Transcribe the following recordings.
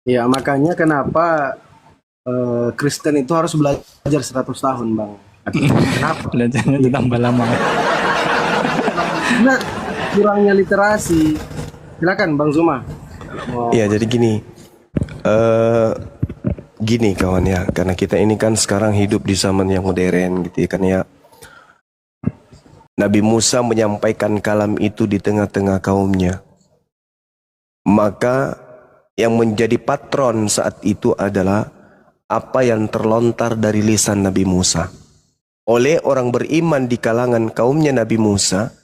Ya, makanya kenapa Kristen itu harus belajar 100 tahun, Bang. Kenapa? Belajarnya Iya. tambah lama. Karena kurangnya literasi. Silakan Bang Zuma. Kalau mau Ya, jadi eh gini kawan ya, karena kita ini kan sekarang hidup di zaman yang modern gitu ya kan ya. Nabi Musa menyampaikan kalam itu di tengah-tengah kaumnya. Maka yang menjadi patron saat itu adalah apa yang terlontar dari lisan Nabi Musa. Oleh orang beriman di kalangan kaumnya Nabi Musa,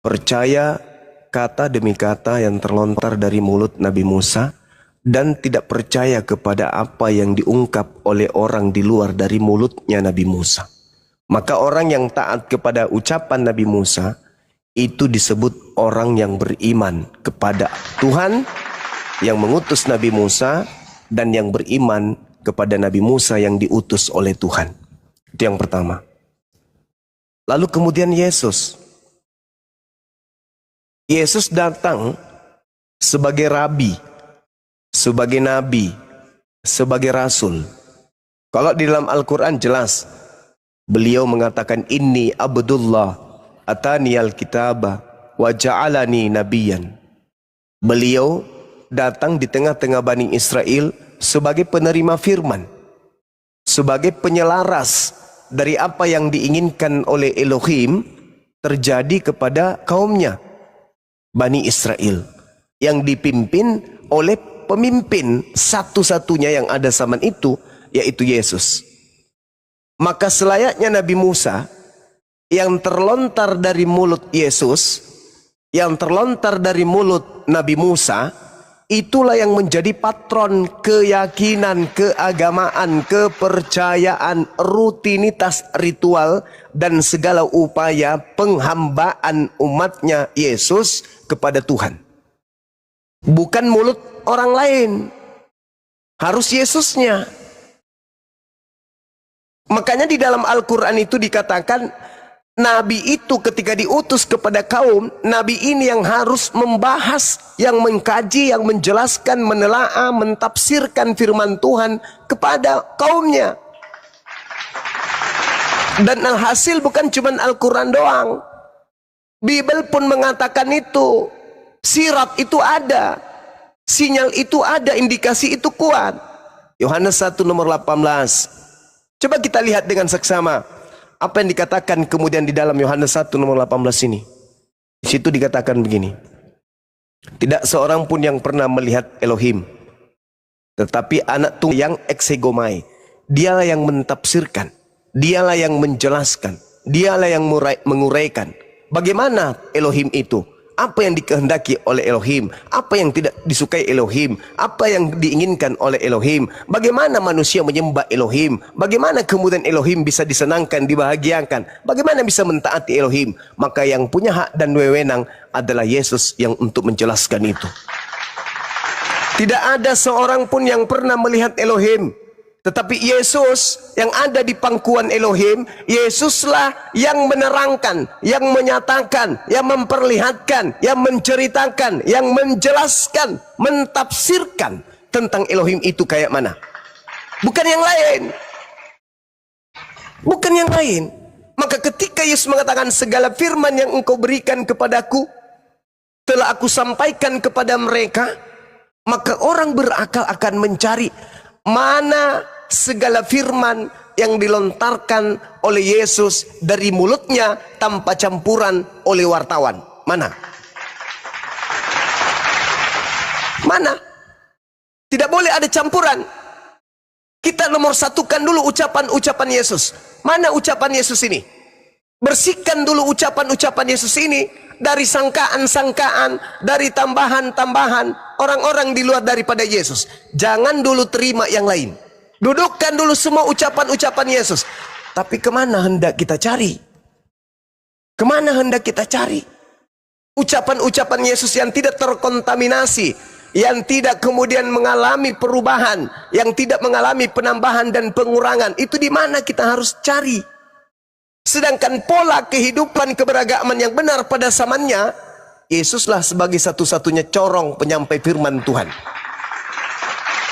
percaya kata demi kata yang terlontar dari mulut Nabi Musa, dan tidak percaya kepada apa yang diungkap oleh orang di luar dari mulutnya Nabi Musa. Maka orang yang taat kepada ucapan Nabi Musa itu disebut orang yang beriman kepada Tuhan yang mengutus Nabi Musa dan yang beriman kepada Nabi Musa yang diutus oleh Tuhan. Itu yang pertama. Lalu kemudian Yesus datang sebagai rabi, sebagai nabi, sebagai rasul. Kalau di dalam Al-Quran jelas, beliau mengatakan inni abdullah atani al-kitaba wa ja'alani nabiyan. Beliau datang di tengah-tengah Bani Israel sebagai penerima firman, sebagai penyelaras dari apa yang diinginkan oleh Elohim terjadi kepada kaumnya Bani Israel, yang dipimpin oleh pemimpin satu-satunya yang ada zaman itu, yaitu Yesus. Maka selayaknya Nabi Musa yang terlontar dari mulut Yesus, yang terlontar dari mulut Nabi Musa, itulah yang menjadi patron keyakinan, keagamaan, kepercayaan, rutinitas ritual, dan segala upaya penghambaan umatnya Yesus kepada Tuhan. Bukan mulut orang lain, harus Yesusnya. Makanya di dalam Al-Quran itu dikatakan, Nabi itu ketika diutus kepada kaum, Nabi ini yang harus membahas, yang mengkaji, yang menjelaskan, menelaah, mentafsirkan firman Tuhan kepada kaumnya. Dan hasil bukan cuma Al-Quran doang, Bible pun mengatakan itu. Sirat itu ada, sinyal itu ada, indikasi itu kuat. Yohanes 1 nomor 18. Coba kita lihat dengan seksama apa yang dikatakan kemudian di dalam Yohanes 1 nomor 18 ini. Di situ dikatakan begini. Tidak seorang pun yang pernah melihat Elohim, tetapi anak tunggal yang eksegomai. Dialah yang mentafsirkan, dialah yang menjelaskan, dialah yang menguraikan. Bagaimana Elohim itu? Apa yang dikehendaki oleh Elohim, apa yang tidak disukai Elohim, apa yang diinginkan oleh Elohim, bagaimana manusia menyembah Elohim, bagaimana kemudian Elohim bisa disenangkan, dibahagiakan, bagaimana bisa mentaati Elohim. Maka yang punya hak dan wewenang adalah Yesus yang untuk menjelaskan itu. Tidak ada seorang pun yang pernah melihat Elohim, tetapi Yesus yang ada di pangkuan Elohim, Yesuslah yang menerangkan, yang menyatakan, yang memperlihatkan, yang menceritakan, yang menjelaskan, mentafsirkan tentang Elohim itu kayak mana. Bukan yang lain. Bukan yang lain. Maka ketika Yesus mengatakan segala firman yang engkau berikan kepadaku telah aku sampaikan kepada mereka, maka orang berakal akan mencari mana segala firman yang dilontarkan oleh Yesus dari mulutnya tanpa campuran oleh wartawan. Mana? Mana? Tidak boleh ada campuran. Kita nomor satukan dulu ucapan-ucapan Yesus. Mana ucapan Yesus ini? Bersihkan dulu ucapan-ucapan Yesus ini dari sangkaan-sangkaan, dari tambahan-tambahan orang-orang di luar daripada Yesus. Jangan dulu terima yang lain. Dudukkan dulu semua ucapan-ucapan Yesus. Tapi kemana hendak kita cari? Kemana hendak kita cari? Ucapan-ucapan Yesus yang tidak terkontaminasi, yang tidak kemudian mengalami perubahan, yang tidak mengalami penambahan dan pengurangan. Itu di mana kita harus cari? Sedangkan pola kehidupan keberagaman yang benar pada zamannya, Yesuslah sebagai satu-satunya corong penyampai firman Tuhan.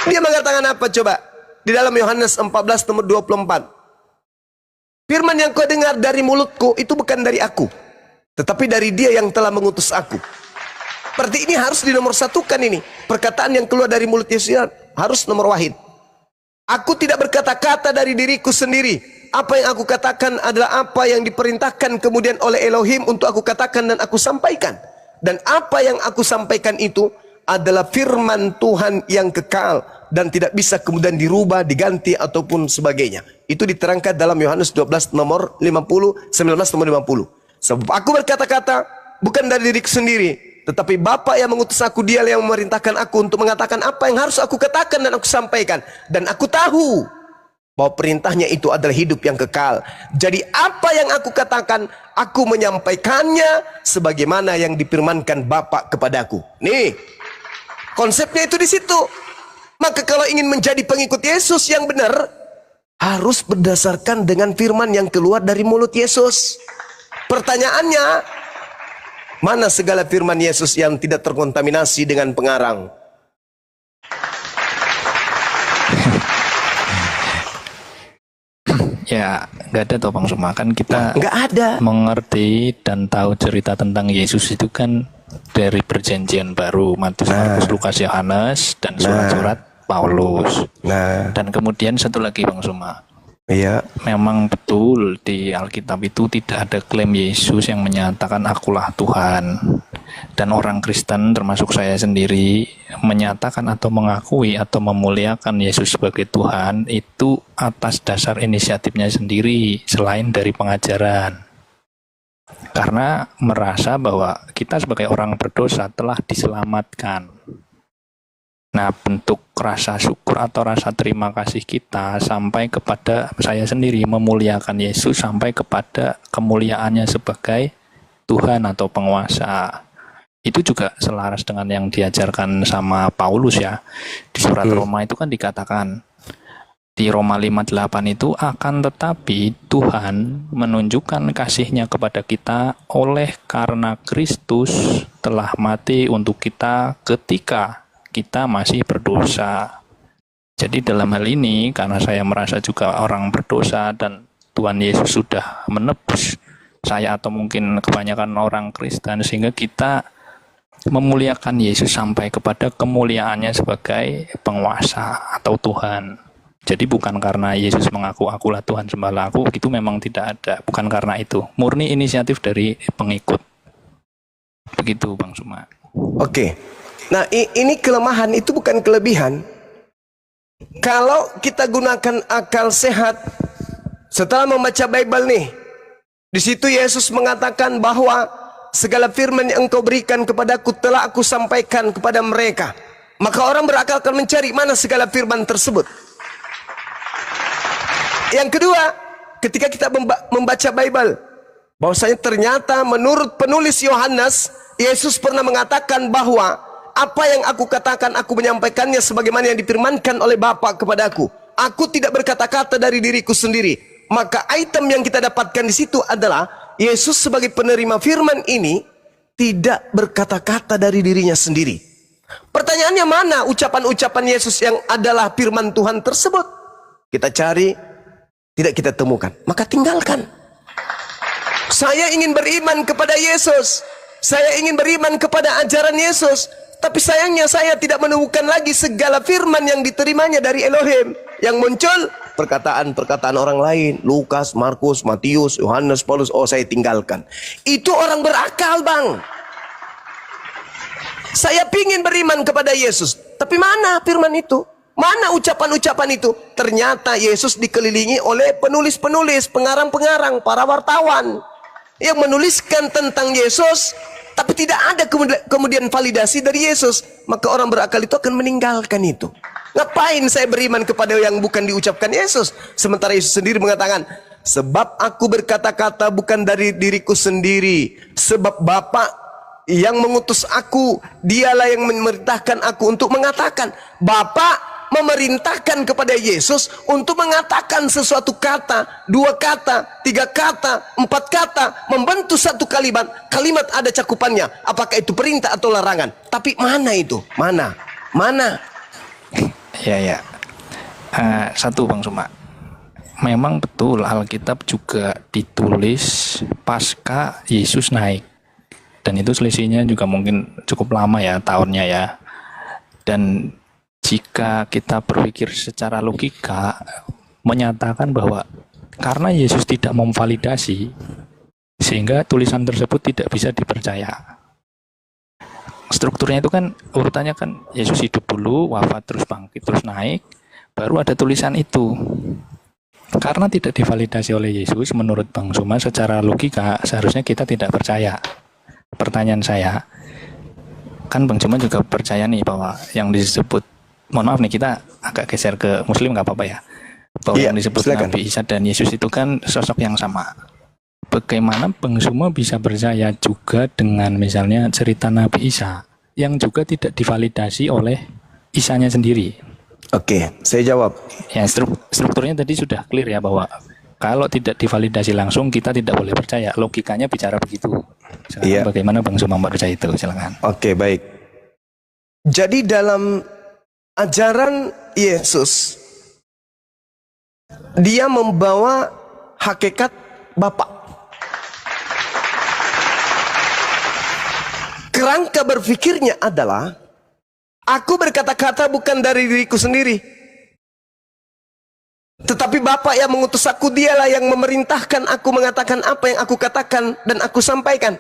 Dia mengatakan apa coba? Di dalam Yohanes 14 nomor 24. Firman yang kau dengar dari mulutku itu bukan dari aku, tetapi dari dia yang telah mengutus aku. Berarti ini harus dinomorsatukan ini. Perkataan yang keluar dari mulut Yesus harus nomor wahid. Aku tidak berkata-kata dari diriku sendiri. Apa yang aku katakan adalah apa yang diperintahkan kemudian oleh Elohim untuk aku katakan dan aku sampaikan. Dan apa yang aku sampaikan itu adalah firman Tuhan yang kekal dan tidak bisa kemudian dirubah, diganti ataupun sebagainya. Itu diterangkan dalam Yohanes 12 nomor 50, 19 nomor 50. Sebab aku berkata-kata bukan dari diriku sendiri, tetapi Bapa yang mengutus aku, dia yang memerintahkan aku untuk mengatakan apa yang harus aku katakan dan aku sampaikan. Dan aku tahu bahwa perintahnya itu adalah hidup yang kekal. Jadi apa yang aku katakan, aku menyampaikannya sebagaimana yang difirmankan Bapa kepadaku. Nih, konsepnya itu di situ. Maka kalau ingin menjadi pengikut Yesus yang benar, harus berdasarkan dengan firman yang keluar dari mulut Yesus. Pertanyaannya, mana segala firman Yesus yang tidak terkontaminasi dengan pengarang? Ya, nggak ada toh Bang Suma. Kan kita Nggak ada. mengerti dan tahu cerita tentang Yesus itu kan dari perjanjian baru, Matius, Markus, Lukas, Yohanes, dan surat-surat Paulus. Dan kemudian satu lagi Bang Suma. Iya. Memang betul di Alkitab itu tidak ada klaim Yesus yang menyatakan akulah Tuhan. Dan orang Kristen termasuk saya sendiri menyatakan atau mengakui atau memuliakan Yesus sebagai Tuhan itu atas dasar inisiatifnya sendiri selain dari pengajaran. Karena merasa bahwa kita sebagai orang berdosa telah diselamatkan. Nah, bentuk rasa syukur atau rasa terima kasih kita sampai kepada saya sendiri memuliakan Yesus sampai kepada kemuliaannya sebagai Tuhan atau penguasa. Itu juga selaras dengan yang diajarkan sama Paulus ya. Di surat Roma itu kan dikatakan di Roma 5:8 itu akan tetapi Tuhan menunjukkan kasih-Nya kepada kita oleh karena Kristus telah mati untuk kita ketika kita masih berdosa. Jadi dalam hal ini karena saya merasa juga orang berdosa dan Tuhan Yesus sudah menebus saya atau mungkin kebanyakan orang Kristen sehingga kita memuliakan Yesus sampai kepada kemuliaannya sebagai penguasa atau Tuhan. Jadi bukan karena Yesus mengaku akulah Tuhan sembahlah aku, itu memang tidak ada. Bukan karena itu. Murni inisiatif dari pengikut. Begitu Bang Suma. Oke. Nah, ini kelemahan, itu bukan kelebihan. Kalau kita gunakan akal sehat, setelah membaca Bible nih, di situ Yesus mengatakan bahwa segala firman yang engkau berikan kepadaku telah aku sampaikan kepada mereka. Maka orang berakal akan mencari mana segala firman tersebut. Yang kedua, ketika kita membaca Bible, bahwasanya ternyata menurut penulis Yohanes, Yesus pernah mengatakan bahwa apa yang aku katakan, aku menyampaikannya sebagaimana yang difirmankan oleh Bapa kepadaku. Aku tidak berkata-kata dari diriku sendiri. Maka item yang kita dapatkan di situ adalah Yesus sebagai penerima firman ini tidak berkata-kata dari dirinya sendiri. Pertanyaannya, mana ucapan-ucapan Yesus yang adalah firman Tuhan tersebut? Kita cari, tidak kita temukan. Maka tinggalkan. Saya ingin beriman kepada Yesus. Saya ingin beriman kepada ajaran Yesus. Tapi sayangnya saya tidak menemukan lagi segala firman yang diterimanya dari Elohim. Yang muncul perkataan-perkataan orang lain. Lukas, Markus, Matius, Yohanes, Paulus. Oh, saya tinggalkan. Itu orang berakal, Bang. Saya ingin beriman kepada Yesus. Tapi mana firman itu? Mana ucapan-ucapan itu? Ternyata Yesus dikelilingi oleh penulis-penulis, pengarang-pengarang, para wartawan yang menuliskan tentang Yesus, tapi tidak ada kemudian validasi dari Yesus. Maka orang berakal itu akan meninggalkan itu. Ngapain saya beriman kepada yang bukan diucapkan Yesus? Sementara Yesus sendiri mengatakan, sebab aku berkata-kata bukan dari diriku sendiri, sebab Bapa yang mengutus aku, dialah yang memerintahkan aku untuk mengatakan. Bapa memerintahkan kepada Yesus untuk mengatakan sesuatu kata, dua kata, tiga kata, empat kata, membentuk satu kalimat. Kalimat ada cakupannya, apakah itu perintah atau larangan. Tapi mana itu? Mana? Ya. Satu Bang Suma. Memang betul Alkitab juga ditulis pasca Yesus naik. Dan itu selisihnya juga mungkin cukup lama ya tahunnya ya. Dan jika kita berpikir secara logika menyatakan bahwa karena Yesus tidak memvalidasi sehingga tulisan tersebut tidak bisa dipercaya. Strukturnya itu kan urutannya kan Yesus hidup dulu, wafat terus bangkit terus naik, baru ada tulisan itu. Karena tidak divalidasi oleh Yesus, menurut Bang Suma secara logika seharusnya kita tidak percaya. Pertanyaan saya, kan Bang Suma juga percaya nih bahwa yang disebut, mohon maaf nih kita agak geser ke Muslim nggak apa-apa ya, bahwa yang disebut silakan. Nabi Isa dan Yesus itu kan sosok yang sama. Bagaimana Bang Suma bisa percaya juga dengan misalnya cerita Nabi Isa yang juga tidak divalidasi oleh Isanya sendiri? Oke, saya jawab. Ya, strukturnya tadi sudah clear ya bahwa kalau tidak divalidasi langsung kita tidak boleh percaya. Logikanya bicara begitu. Silakan bagaimana Bang Suma percaya itu? Silakan. Oke, baik. Jadi dalam ajaran Yesus, dia membawa hakikat Bapa. Kerangka berpikirnya adalah aku berkata-kata bukan dari diriku sendiri, tetapi Bapa yang mengutus aku, dialah yang memerintahkan aku mengatakan apa yang aku katakan dan aku sampaikan.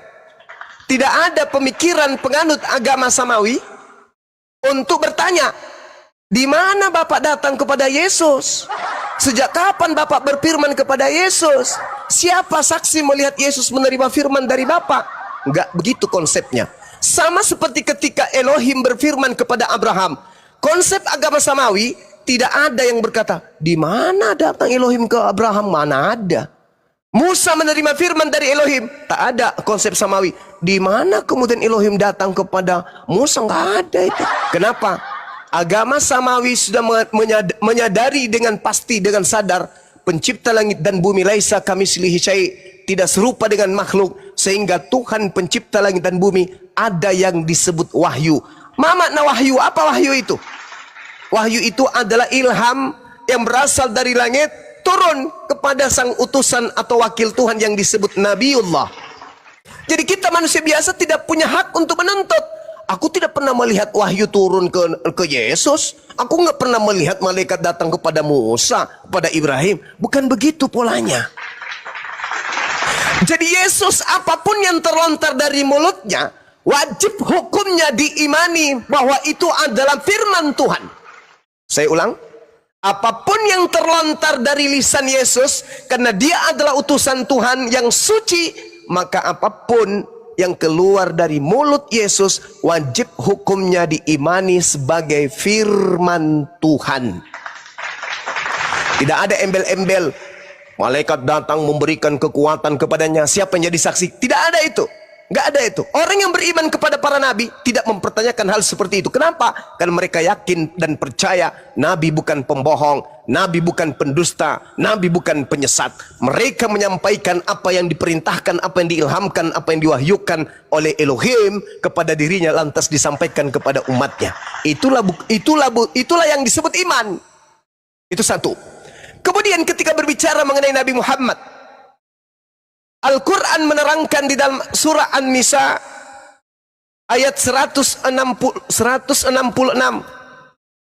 Tidak ada pemikiran penganut agama samawi untuk bertanya, di mana Bapak datang kepada Yesus? Sejak kapan Bapak berfirman kepada Yesus? Siapa saksi melihat Yesus menerima firman dari Bapak? Enggak begitu konsepnya. Sama seperti ketika Elohim berfirman kepada Abraham. Konsep agama samawi tidak ada yang berkata, di mana datang Elohim ke Abraham? Mana ada. Musa menerima firman dari Elohim, tak ada konsep samawi. Di mana kemudian Elohim datang kepada Musa? Nggak ada itu. Kenapa? Agama samawi sudah menyadari dengan pasti, dengan sadar, pencipta langit dan bumi laisa kamitslihi syai', tidak serupa dengan makhluk, sehingga Tuhan pencipta langit dan bumi ada yang disebut wahyu. Ma makna wahyu? Apa wahyu itu? Wahyu itu adalah ilham yang berasal dari langit turun kepada sang utusan atau wakil Tuhan yang disebut Nabiullah. Jadi kita manusia biasa tidak punya hak untuk menuntut. Aku tidak pernah melihat wahyu turun ke Yesus. Aku nggak pernah melihat malaikat datang kepada Musa, kepada Ibrahim. Bukan begitu polanya. Jadi Yesus apapun yang terlontar dari mulutnya, wajib hukumnya diimani bahwa itu adalah firman Tuhan. Saya ulang, apapun yang terlontar dari lisan Yesus, karena dia adalah utusan Tuhan yang suci, maka apapun yang keluar dari mulut Yesus, wajib hukumnya diimani sebagai firman Tuhan. Tidak ada embel-embel, malaikat datang memberikan kekuatan kepadanya, siapa yang jadi saksi? Tidak ada itu. Nggak ada itu. Orang yang beriman kepada para nabi tidak mempertanyakan hal seperti itu. Kenapa? Karena mereka yakin dan percaya nabi bukan pembohong, nabi bukan pendusta, nabi bukan penyesat. Mereka menyampaikan apa yang diperintahkan, apa yang diilhamkan, apa yang diwahyukan oleh Elohim kepada dirinya, lantas disampaikan kepada umatnya. Itulah yang disebut iman. Itu satu. Kemudian ketika berbicara mengenai Nabi Muhammad, Al-Quran menerangkan di dalam surah An-Nisa ayat 166,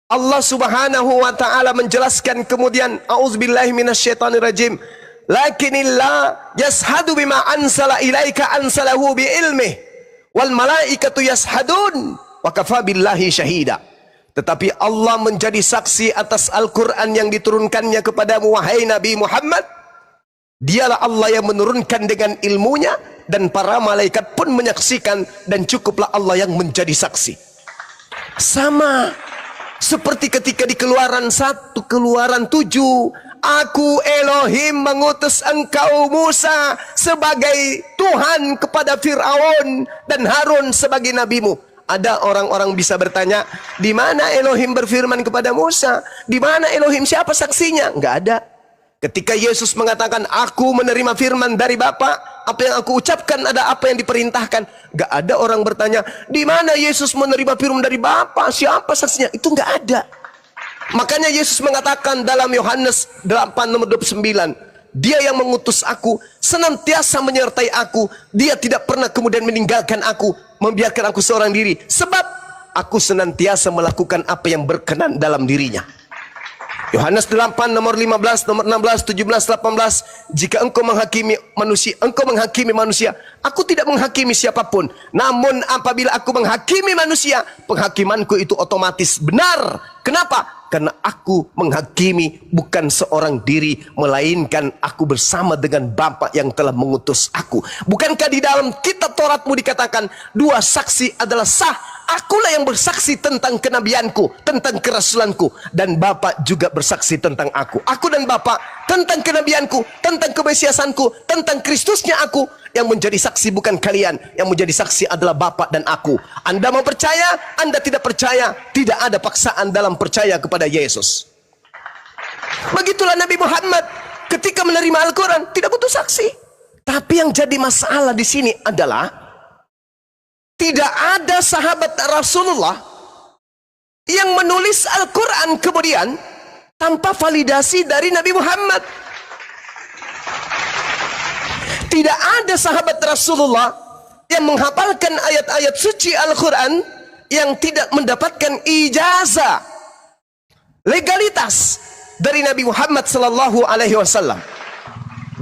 Allah subhanahu wa ta'ala menjelaskan kemudian, a'udzubillahi minasyaitonirrajim, lakinillah yashhadu bima ansala ilaika ansalahu biilmih wal malaikatu yashhadun wa kafa billahi syahida. Tetapi Allah menjadi saksi atas Al-Quran yang diturunkannya kepadamu wahai Nabi Muhammad. Dialah Allah yang menurunkan dengan ilmunya, dan para malaikat pun menyaksikan, dan cukuplah Allah yang menjadi saksi. Sama seperti ketika di Keluaran 1, Keluaran 7, aku Elohim mengutus engkau Musa sebagai Tuhan kepada Fir'aun dan Harun sebagai nabimu. Ada orang-orang bisa bertanya, di mana Elohim berfirman kepada Musa? Di mana Elohim? Siapa saksinya? Enggak ada. Ketika Yesus mengatakan, aku menerima firman dari Bapa, apa yang aku ucapkan ada apa yang diperintahkan. Gak ada orang bertanya, di mana Yesus menerima firman dari Bapa? Siapa saksinya? Itu gak ada. Makanya Yesus mengatakan dalam Yohanes 8 nomor 29, Dia yang mengutus aku senantiasa menyertai aku. Dia tidak pernah kemudian meninggalkan aku, membiarkan aku seorang diri, sebab aku senantiasa melakukan apa yang berkenan dalam dirinya. Yohanes 8 nomor 15, nomor 16, 17, 18. Jika engkau menghakimi manusia, aku tidak menghakimi siapapun. Namun apabila aku menghakimi manusia, penghakimanku itu otomatis benar. Kenapa? Karena aku menghakimi bukan seorang diri, melainkan aku bersama dengan Bapa yang telah mengutus aku. Bukankah di dalam kitab Tauratmu dikatakan, dua saksi adalah sah? Akulah yang bersaksi tentang kenabianku, tentang kerasulanku, dan Bapa juga bersaksi tentang aku. Aku dan Bapa tentang kenabianku, tentang kemesiasanku, tentang Kristusnya aku. Yang menjadi saksi bukan kalian, yang menjadi saksi adalah Bapa dan aku. Anda mau percaya, Anda tidak percaya, tidak ada paksaan dalam percaya kepada Yesus. Begitulah Nabi Muhammad ketika menerima Al-Quran tidak butuh saksi. Tapi yang jadi masalah di sini adalah tidak ada sahabat Rasulullah yang menulis Al-Quran kemudian tanpa validasi dari Nabi Muhammad. Tidak ada sahabat Rasulullah yang menghafalkan ayat-ayat suci Al-Quran yang tidak mendapatkan ijazah legalitas dari Nabi Muhammad sallallahu alaihi wasallam.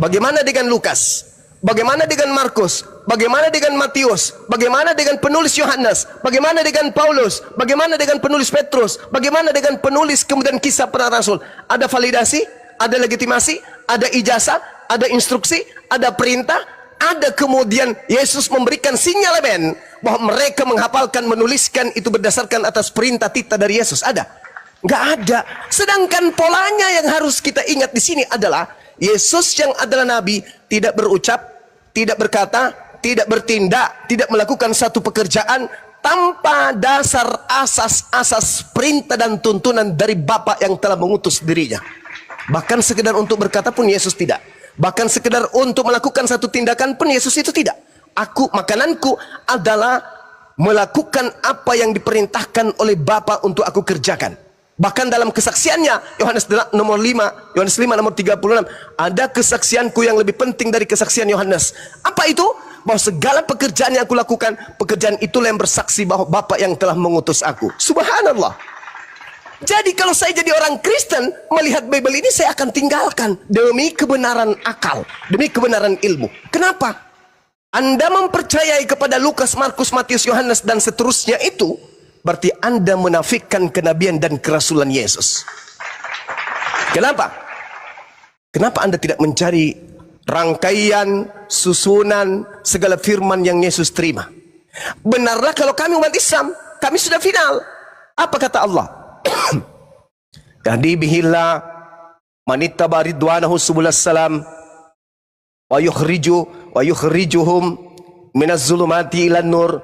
Bagaimana dengan Lukas? Bagaimana dengan Markus? Bagaimana dengan Matius? Bagaimana dengan penulis Yohanes? Bagaimana dengan Paulus? Bagaimana dengan penulis Petrus? Bagaimana dengan penulis kemudian kisah para rasul? Ada validasi? Ada legitimasi? Ada ijazah? Ada instruksi? Ada perintah? Ada kemudian Yesus memberikan sinyalemen bahwa mereka menghafalkan, menuliskan itu berdasarkan atas perintah titah dari Yesus? Ada? Nggak ada. Sedangkan polanya yang harus kita ingat di sini adalah Yesus yang adalah Nabi tidak berucap, tidak berkata, tidak bertindak, tidak melakukan satu pekerjaan tanpa dasar asas-asas perintah dan tuntunan dari Bapa yang telah mengutus dirinya. Bahkan sekedar untuk berkata pun Yesus tidak. Bahkan sekedar untuk melakukan satu tindakan pun Yesus itu tidak. Makananku adalah melakukan apa yang diperintahkan oleh Bapa untuk aku kerjakan. Bahkan dalam kesaksiannya, Yohanes nomor 5, Yohanes 5 nomor 36, ada kesaksianku yang lebih penting dari kesaksian Yohanes. Apa itu? Bahwa segala pekerjaan yang aku lakukan, pekerjaan itulah yang bersaksi bahwa Bapa yang telah mengutus aku. Subhanallah. Jadi kalau saya jadi orang Kristen, melihat Bible ini saya akan tinggalkan demi kebenaran akal, demi kebenaran ilmu. Kenapa? Anda mempercayai kepada Lukas, Markus, Matius, Yohanes dan seterusnya itu, berarti Anda menafikan kenabian dan kerasulan Yesus. Kenapa? Kenapa Anda tidak mencari rangkaian, susunan segala firman yang Yesus terima? Benarlah kalau kami umat Islam, kami sudah final. Apa kata Allah? Yahdi bihillah manittaba ridwanahu subulas salam wa yukhrijuhum minaz zulumati ilan nur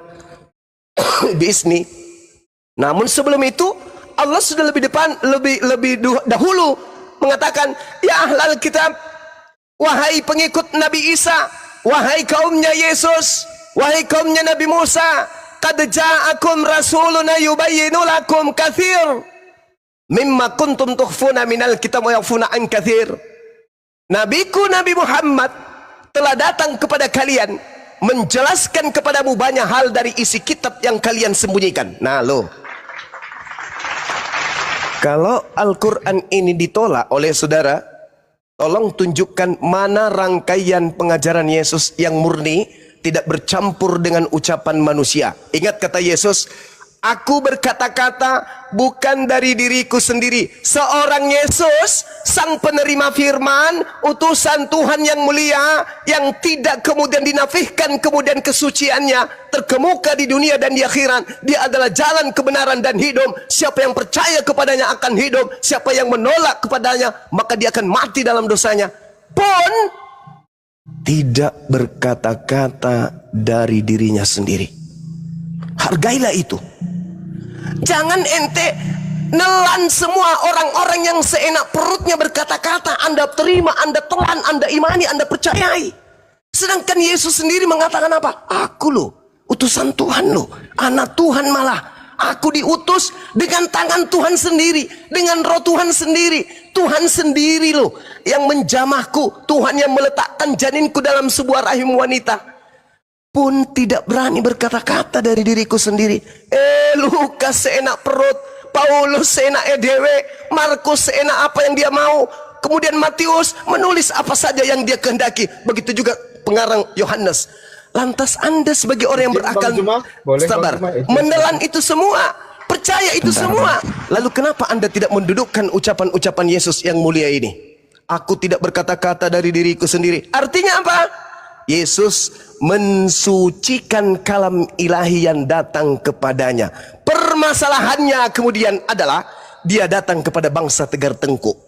biisni. Namun sebelum itu Allah sudah lebih dahulu mengatakan, ya ahlal kitab, wahai pengikut Nabi Isa, wahai kaumnya Yesus, wahai kaumnya Nabi Musa, qad ja'akum rasuluna yubayyinu lakum katsir mimma kuntum tukhfuna minal kitab wa yakhfuna an katsir. Nabiku Nabi Muhammad telah datang kepada kalian menjelaskan kepadamu banyak hal dari isi kitab yang kalian sembunyikan. Nah lo, kalau Al-Quran ini ditolak oleh saudara, tolong tunjukkan mana rangkaian pengajaran Yesus yang murni, tidak bercampur dengan ucapan manusia. Ingat kata Yesus, aku berkata-kata bukan dari diriku sendiri. Seorang Yesus, sang penerima firman, utusan Tuhan yang mulia, yang tidak kemudian dinafikan kemudian kesuciannya, terkemuka di dunia dan di akhirat. Dia adalah jalan kebenaran dan hidup. Siapa yang percaya kepadanya akan hidup. Siapa yang menolak kepadanya, maka dia akan mati dalam dosanya. Pun tidak berkata-kata dari dirinya sendiri. Hargailah itu. Jangan ente nelan semua orang-orang yang seenak perutnya berkata-kata. Anda terima, Anda telan, Anda imani, Anda percayai. Sedangkan Yesus sendiri mengatakan apa? Aku loh, utusan Tuhan loh, anak Tuhan malah. Aku diutus dengan tangan Tuhan sendiri, dengan roh Tuhan sendiri. Tuhan sendiri loh yang menjamahku. Tuhan yang meletakkan janinku dalam sebuah rahim wanita. Pun tidak berani berkata-kata dari diriku sendiri. Lukas seenak perut, Paulus seenak dewe, Markus seenak apa yang dia mau. Kemudian Matius menulis apa saja yang dia kehendaki. Begitu juga pengarang Yohanes. Lantas Anda sebagai orang yang berakal sabar, menelan itu semua, percaya itu semua. Lalu kenapa Anda tidak mendudukkan ucapan-ucapan Yesus yang mulia ini? Aku tidak berkata-kata dari diriku sendiri. Artinya apa? Yesus mensucikan kalam ilahi yang datang kepadanya. Permasalahannya kemudian adalah dia datang kepada bangsa Tegar Tengku.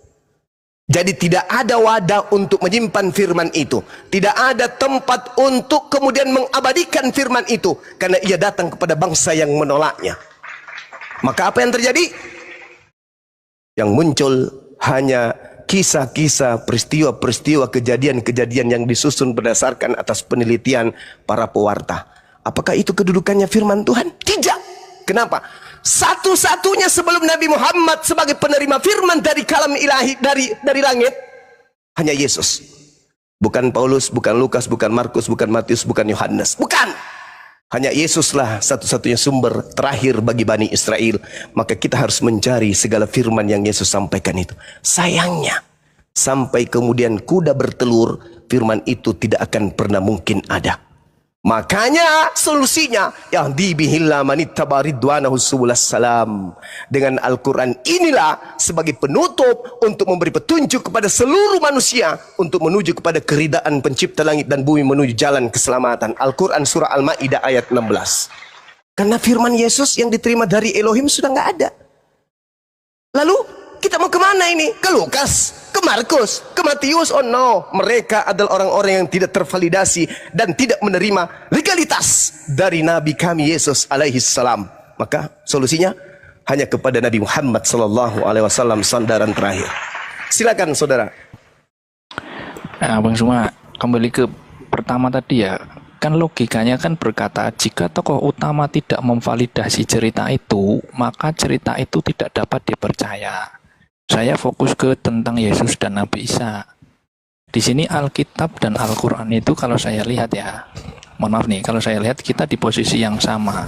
Jadi tidak ada wadah untuk menyimpan firman itu. Tidak ada tempat untuk kemudian mengabadikan firman itu. Karena ia datang kepada bangsa yang menolaknya. Maka apa yang terjadi? Yang muncul hanya kisah-kisah, peristiwa-peristiwa, kejadian-kejadian yang disusun berdasarkan atas penelitian para pewarta. Apakah itu kedudukannya firman Tuhan? Tidak. Kenapa? Satu-satunya sebelum Nabi Muhammad sebagai penerima firman dari kalam ilahi dari langit hanya Yesus. Bukan Paulus, bukan Lukas, bukan Markus, bukan Matius, bukan Yohanes. Bukan. Hanya Yesuslah satu-satunya sumber terakhir bagi Bani Israel. Maka kita harus mencari segala firman yang Yesus sampaikan itu. Sayangnya, sampai kemudian kuda bertelur, firman itu tidak akan pernah mungkin ada. Makanya solusinya yang dibihillah manittaba ridwanahu subulas salam. Dengan Al-Quran inilah sebagai penutup untuk memberi petunjuk kepada seluruh manusia untuk menuju kepada keridaan pencipta langit dan bumi, menuju jalan keselamatan. Al-Quran surah Al-Ma'idah ayat 16. Karena firman Yesus yang diterima dari Elohim sudah nggak ada. Lalu kita mau kemana ini? Ke Lukas, ke Markus, ke Matius? Oh no, mereka adalah orang-orang yang tidak tervalidasi dan tidak menerima legalitas dari Nabi kami Yesus alaihi salam. Maka solusinya hanya kepada Nabi Muhammad sallallahu alaihi wasallam, sandaran terakhir. Silakan saudara. Nah, Bang Suma, kembali ke pertama tadi ya. Kan logikanya kan berkata, jika tokoh utama tidak memvalidasi cerita itu, maka cerita itu tidak dapat dipercaya. Saya fokus ke tentang Yesus dan Nabi Isa. Di sini Alkitab dan Al-Quran itu kalau saya lihat ya, mohon maaf nih, kalau saya lihat kita di posisi yang sama.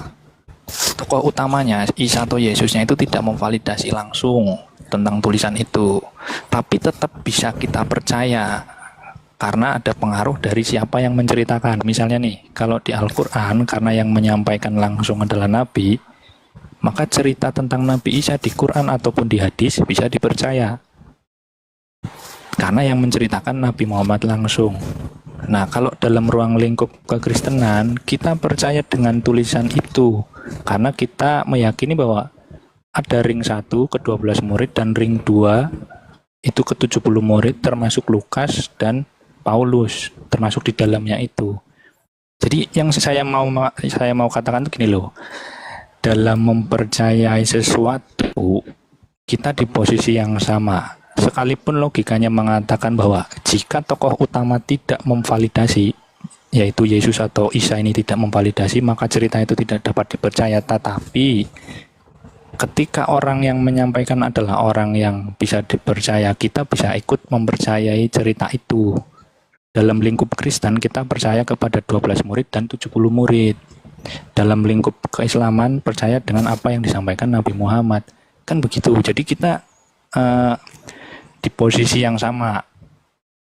Tokoh utamanya, Isa atau Yesusnya itu tidak memvalidasi langsung tentang tulisan itu. Tapi tetap bisa kita percaya, karena ada pengaruh dari siapa yang menceritakan. Misalnya nih, kalau di Al-Quran, karena yang menyampaikan langsung adalah Nabi, maka cerita tentang Nabi Isa di Quran ataupun di hadis bisa dipercaya. Karena yang menceritakan Nabi Muhammad langsung. Nah, kalau dalam ruang lingkup kekristenan, kita percaya dengan tulisan itu. Karena kita meyakini bahwa ada ring 1 ke 12 murid dan ring 2 itu ke 70 murid termasuk Lukas dan Paulus termasuk di dalamnya itu. Jadi yang saya mau katakan itu gini loh. Dalam mempercayai sesuatu, kita di posisi yang sama. Sekalipun logikanya mengatakan bahwa jika tokoh utama tidak memvalidasi, yaitu Yesus atau Isa ini tidak memvalidasi, maka cerita itu tidak dapat dipercaya. Tetapi ketika orang yang menyampaikan adalah orang yang bisa dipercaya, kita bisa ikut mempercayai cerita itu. Dalam lingkup Kristen, kita percaya kepada 12 murid dan 70 murid. Dalam lingkup keislaman percaya dengan apa yang disampaikan Nabi Muhammad, kan begitu. Jadi kita di posisi yang sama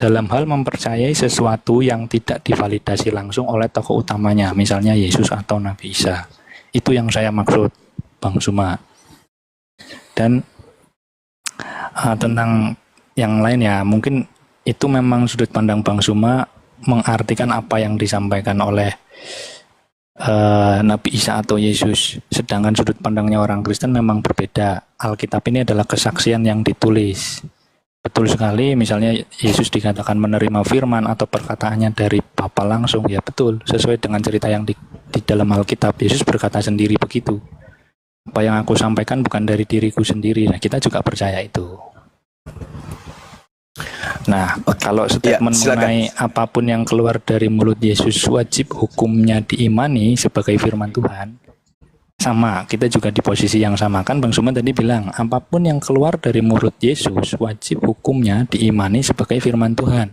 dalam hal mempercayai sesuatu yang tidak divalidasi langsung oleh tokoh utamanya, misalnya Yesus atau Nabi Isa. Itu yang saya maksud, Bang Suma. Dan tentang yang lain ya, mungkin itu memang sudut pandang Bang Suma mengartikan apa yang disampaikan oleh Nabi Isa atau Yesus, sedangkan sudut pandangnya orang Kristen memang berbeda. Alkitab ini adalah kesaksian yang ditulis. Betul sekali, misalnya Yesus dikatakan menerima firman atau perkataannya dari Bapa langsung, ya betul, sesuai dengan cerita yang di dalam Alkitab. Yesus berkata sendiri begitu. Apa yang aku sampaikan bukan dari diriku sendiri. Nah, kita juga percaya itu. Nah, kalau statement mengenai apapun yang keluar dari mulut Yesus wajib hukumnya diimani sebagai firman Tuhan, sama, kita juga di posisi yang sama. Kan Bang Suman tadi bilang, apapun yang keluar dari mulut Yesus wajib hukumnya diimani sebagai firman Tuhan.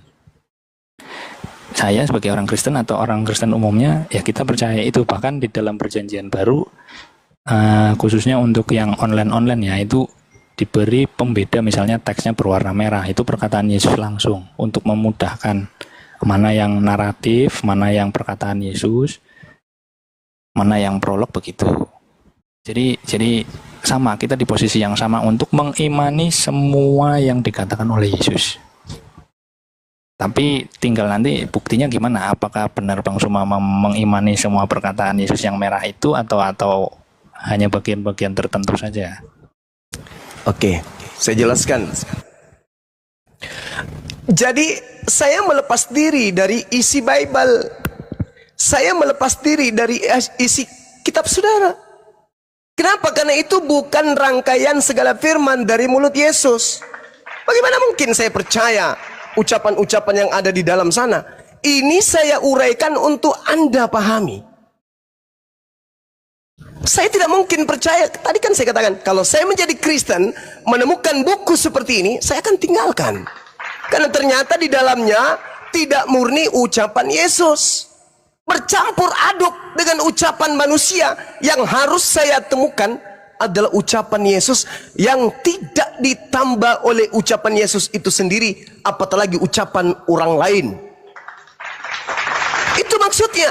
Saya sebagai orang Kristen atau orang Kristen umumnya, ya kita percaya itu. Bahkan di dalam perjanjian baru, khususnya untuk yang online-online ya, itu diberi pembeda, misalnya teksnya berwarna merah, itu perkataan Yesus langsung untuk memudahkan mana yang naratif, mana yang perkataan Yesus, mana yang prolog, begitu. Jadi sama, kita di posisi yang sama untuk mengimani semua yang dikatakan oleh Yesus. Tapi tinggal nanti buktinya gimana, apakah benar Bang Suma mengimani semua perkataan Yesus yang merah itu atau hanya bagian-bagian tertentu saja. Oke, saya jelaskan. Jadi saya melepas diri dari isi Bible. Saya melepas diri dari isi kitab saudara. Kenapa? Karena itu bukan rangkaian segala firman dari mulut Yesus. Bagaimana mungkin saya percaya ucapan-ucapan yang ada di dalam sana? Ini saya uraikan untuk Anda pahami. Saya tidak mungkin percaya. Tadi kan saya katakan, kalau saya menjadi Kristen, menemukan buku seperti ini, saya akan tinggalkan. Karena ternyata di dalamnya tidak murni ucapan Yesus. Bercampur aduk dengan ucapan manusia. Yang harus saya temukan adalah ucapan Yesus yang tidak ditambah oleh ucapan Yesus itu sendiri, apatah lagi ucapan orang lain. Itu maksudnya.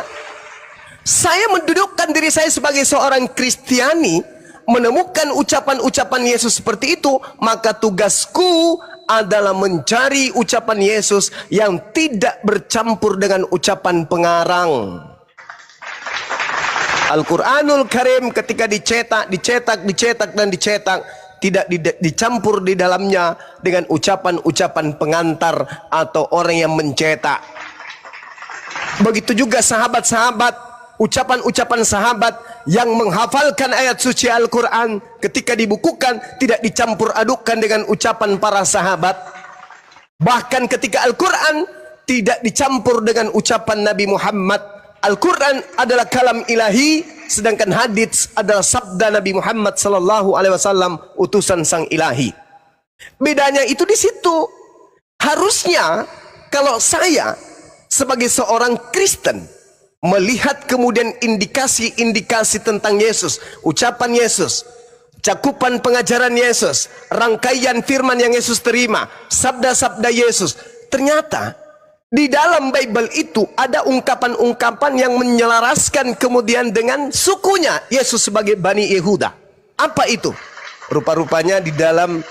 Saya mendudukkan diri saya sebagai seorang Kristiani, menemukan ucapan-ucapan Yesus seperti itu, maka tugasku adalah mencari ucapan Yesus yang tidak bercampur dengan ucapan pengarang. Al-Quranul Karim ketika dicetak, tidak dicampur di dalamnya dengan ucapan-ucapan pengantar atau orang yang mencetak. Begitu juga sahabat-sahabat, ucapan-ucapan sahabat yang menghafalkan ayat suci Al-Quran ketika dibukukan tidak dicampur adukkan dengan ucapan para sahabat. Bahkan ketika Al-Quran tidak dicampur dengan ucapan Nabi Muhammad. Al-Quran adalah kalam ilahi, sedangkan hadits adalah sabda Nabi Muhammad SAW, utusan sang ilahi. Bedanya itu di situ. Harusnya kalau saya sebagai seorang Kristen melihat kemudian indikasi-indikasi tentang Yesus, ucapan Yesus, cakupan pengajaran Yesus, rangkaian firman yang Yesus terima, sabda-sabda Yesus, ternyata di dalam Bible itu ada ungkapan-ungkapan yang menyelaraskan kemudian dengan sukunya Yesus sebagai Bani Yehuda. Apa itu? Rupa-rupanya di dalam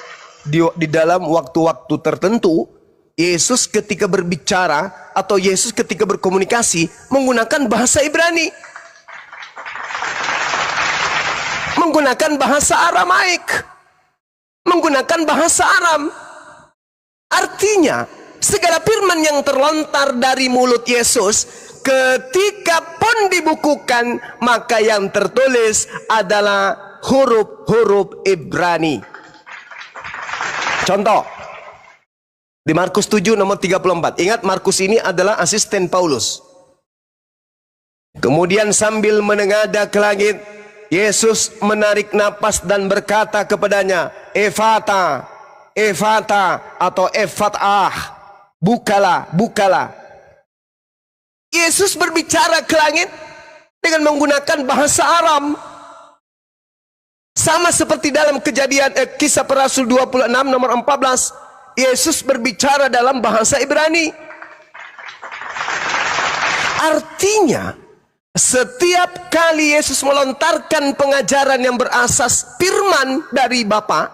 waktu-waktu tertentu, Yesus ketika berbicara atau Yesus ketika berkomunikasi menggunakan bahasa Ibrani, menggunakan bahasa Aramaik, menggunakan bahasa Aram. Artinya segala firman yang terlontar dari mulut Yesus ketika pun dibukukan, maka yang tertulis adalah huruf-huruf Ibrani. Contoh di Markus 7 nomor 34. Ingat, Markus ini adalah asisten Paulus. Kemudian sambil menengadah ke langit, Yesus menarik napas dan berkata kepadanya, Efata, Efata atau Efatah, bukalah, bukalah. Yesus berbicara ke langit dengan menggunakan bahasa Aram. Sama seperti dalam kejadian Kisah Para Rasul 26 nomor 14. Yesus berbicara dalam bahasa Ibrani. Artinya, setiap kali Yesus melontarkan pengajaran yang berasas firman dari Bapa,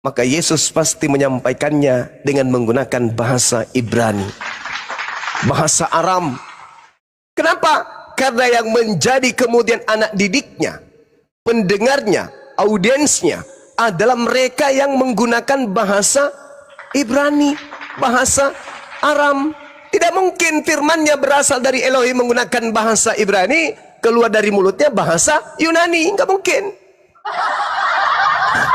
maka Yesus pasti menyampaikannya dengan menggunakan bahasa Ibrani, bahasa Aram. Kenapa? Karena yang menjadi kemudian anak didiknya, pendengarnya, audiensnya adalah mereka yang menggunakan bahasa Ibrani, bahasa Aram. Tidak mungkin firmannya berasal dari Elohim menggunakan bahasa Ibrani, keluar dari mulutnya bahasa Yunani. Enggak mungkin.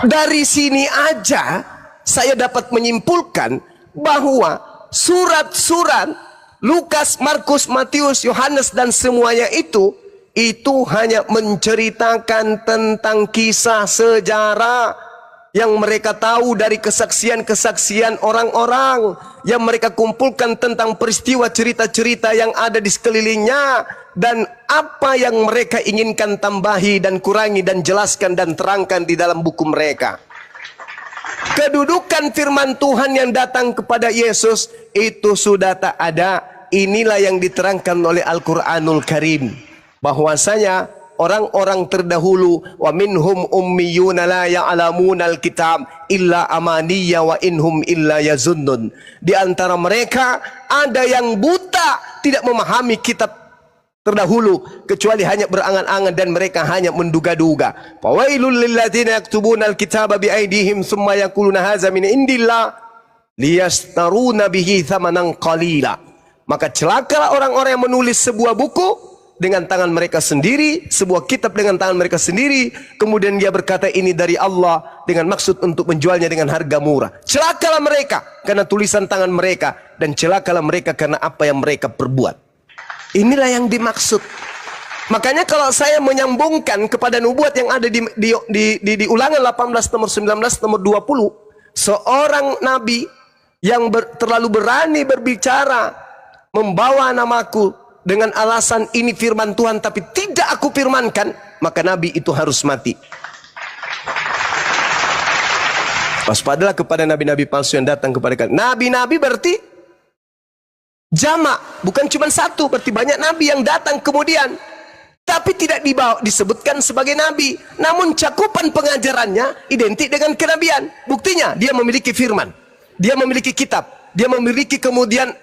Dari sini aja saya dapat menyimpulkan bahwa surat-surat Lukas, Markus, Matius, Yohanes dan semuanya itu itu hanya menceritakan tentang kisah sejarah yang mereka tahu dari kesaksian-kesaksian orang-orang yang mereka kumpulkan tentang peristiwa cerita-cerita yang ada di sekelilingnya, dan apa yang mereka inginkan tambahi dan kurangi dan jelaskan dan terangkan di dalam buku mereka. Kedudukan firman Tuhan yang datang kepada Yesus itu sudah tak ada. Inilah yang diterangkan oleh Al-Quranul Karim, bahwasanya orang-orang terdahulu, wa minhum ummiyuna la ya'lamunal kitab illa amaniya wa inhum illa yazunnun. Di antara mereka ada yang buta, tidak memahami kitab terdahulu kecuali hanya berangan-angan dan mereka hanya menduga-duga. Fawailul lilladzina yaktubuna alkitaba biaidihim thumma yaquluna hadza min indillah liyashtaruna bihi thamanan qalila. Maka celakalah orang-orang yang menulis sebuah buku dengan tangan mereka sendiri, sebuah kitab dengan tangan mereka sendiri, kemudian dia berkata ini dari Allah dengan maksud untuk menjualnya dengan harga murah. Celakalah mereka karena tulisan tangan mereka, dan celakalah mereka karena apa yang mereka perbuat. Inilah yang dimaksud. Makanya kalau saya menyambungkan kepada nubuat yang ada di Ulangan 18 nomor 19 nomor 20, seorang nabi yang terlalu berani berbicara membawa namaku dengan alasan ini firman Tuhan tapi tidak aku firmankan, maka nabi itu harus mati. Waspadalah kepada nabi-nabi palsu yang datang kepada kalian. Nabi-nabi berarti jamak, bukan cuma satu, berarti banyak nabi yang datang kemudian, tapi tidak disebutkan sebagai nabi, namun cakupan pengajarannya identik dengan kenabian. Buktinya dia memiliki firman, dia memiliki kitab, dia memiliki kemudian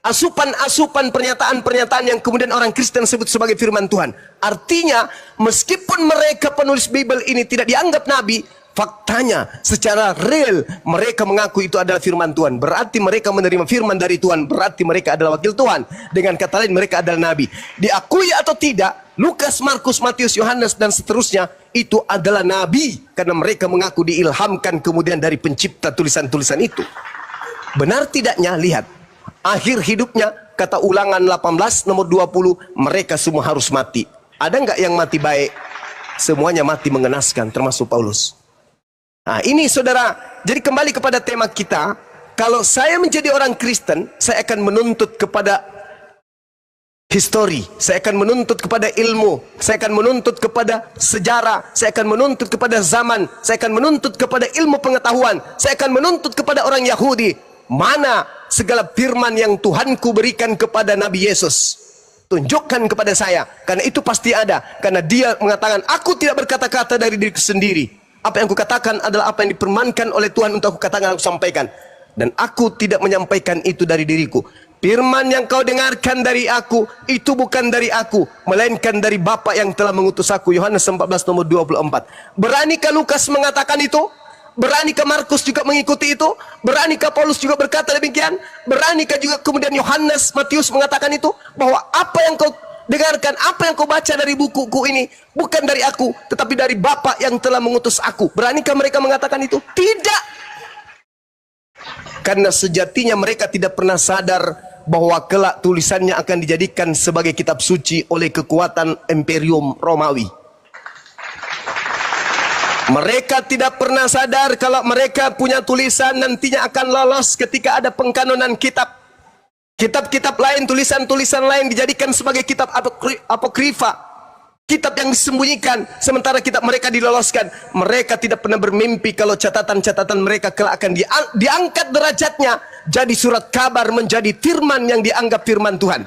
asupan-asupan pernyataan-pernyataan yang kemudian orang Kristen sebut sebagai firman Tuhan. Artinya meskipun mereka penulis Bible ini tidak dianggap nabi, faktanya secara real mereka mengaku itu adalah firman Tuhan. Berarti mereka menerima firman dari Tuhan, berarti mereka adalah wakil Tuhan. Dengan kata lain mereka adalah nabi. Diakui atau tidak, Lukas, Markus, Matius, Yohanes dan seterusnya itu adalah nabi karena mereka mengaku diilhamkan kemudian dari pencipta tulisan-tulisan itu. Benar tidaknya, lihat akhir hidupnya, kata Ulangan 18 nomor 20, mereka semua harus mati. Ada nggak yang mati baik? Semuanya mati mengenaskan, termasuk Paulus. Nah ini saudara, jadi kembali kepada tema kita. Kalau saya menjadi orang Kristen, saya akan menuntut kepada histori, saya akan menuntut kepada ilmu, saya akan menuntut kepada sejarah, saya akan menuntut kepada zaman, saya akan menuntut kepada ilmu pengetahuan, saya akan menuntut kepada orang Yahudi. Mana segala firman yang Tuhanku berikan kepada Nabi Yesus? Tunjukkan kepada saya, karena itu pasti ada. Karena dia mengatakan, aku tidak berkata-kata dari diriku sendiri. Apa yang kukatakan adalah apa yang dipermankan oleh Tuhan untuk aku katakan, aku sampaikan. Dan aku tidak menyampaikan itu dari diriku. Firman yang kau dengarkan dari aku, itu bukan dari aku, melainkan dari Bapa yang telah mengutus aku. Yohanes 14 nomor 24. Beranikah Lukas mengatakan itu? Beranikah Markus juga mengikuti itu? Beranikah Paulus juga berkata demikian? Beranikah juga kemudian Yohanes, Matius mengatakan itu? Bahwa apa yang kau dengarkan, apa yang kau baca dari bukuku ini bukan dari aku, tetapi dari Bapa yang telah mengutus aku. Beranikah mereka mengatakan itu? Tidak. Karena sejatinya mereka tidak pernah sadar bahwa kelak tulisannya akan dijadikan sebagai kitab suci oleh kekuatan Imperium Romawi. Mereka tidak pernah sadar kalau mereka punya tulisan nantinya akan lolos ketika ada pengkanonan kitab. Kitab-kitab lain, tulisan-tulisan lain dijadikan sebagai kitab apokrifa, kitab yang disembunyikan, sementara kitab mereka diloloskan. Mereka tidak pernah bermimpi kalau catatan-catatan mereka kelak akan diangkat derajatnya jadi surat kabar, menjadi firman yang dianggap firman Tuhan.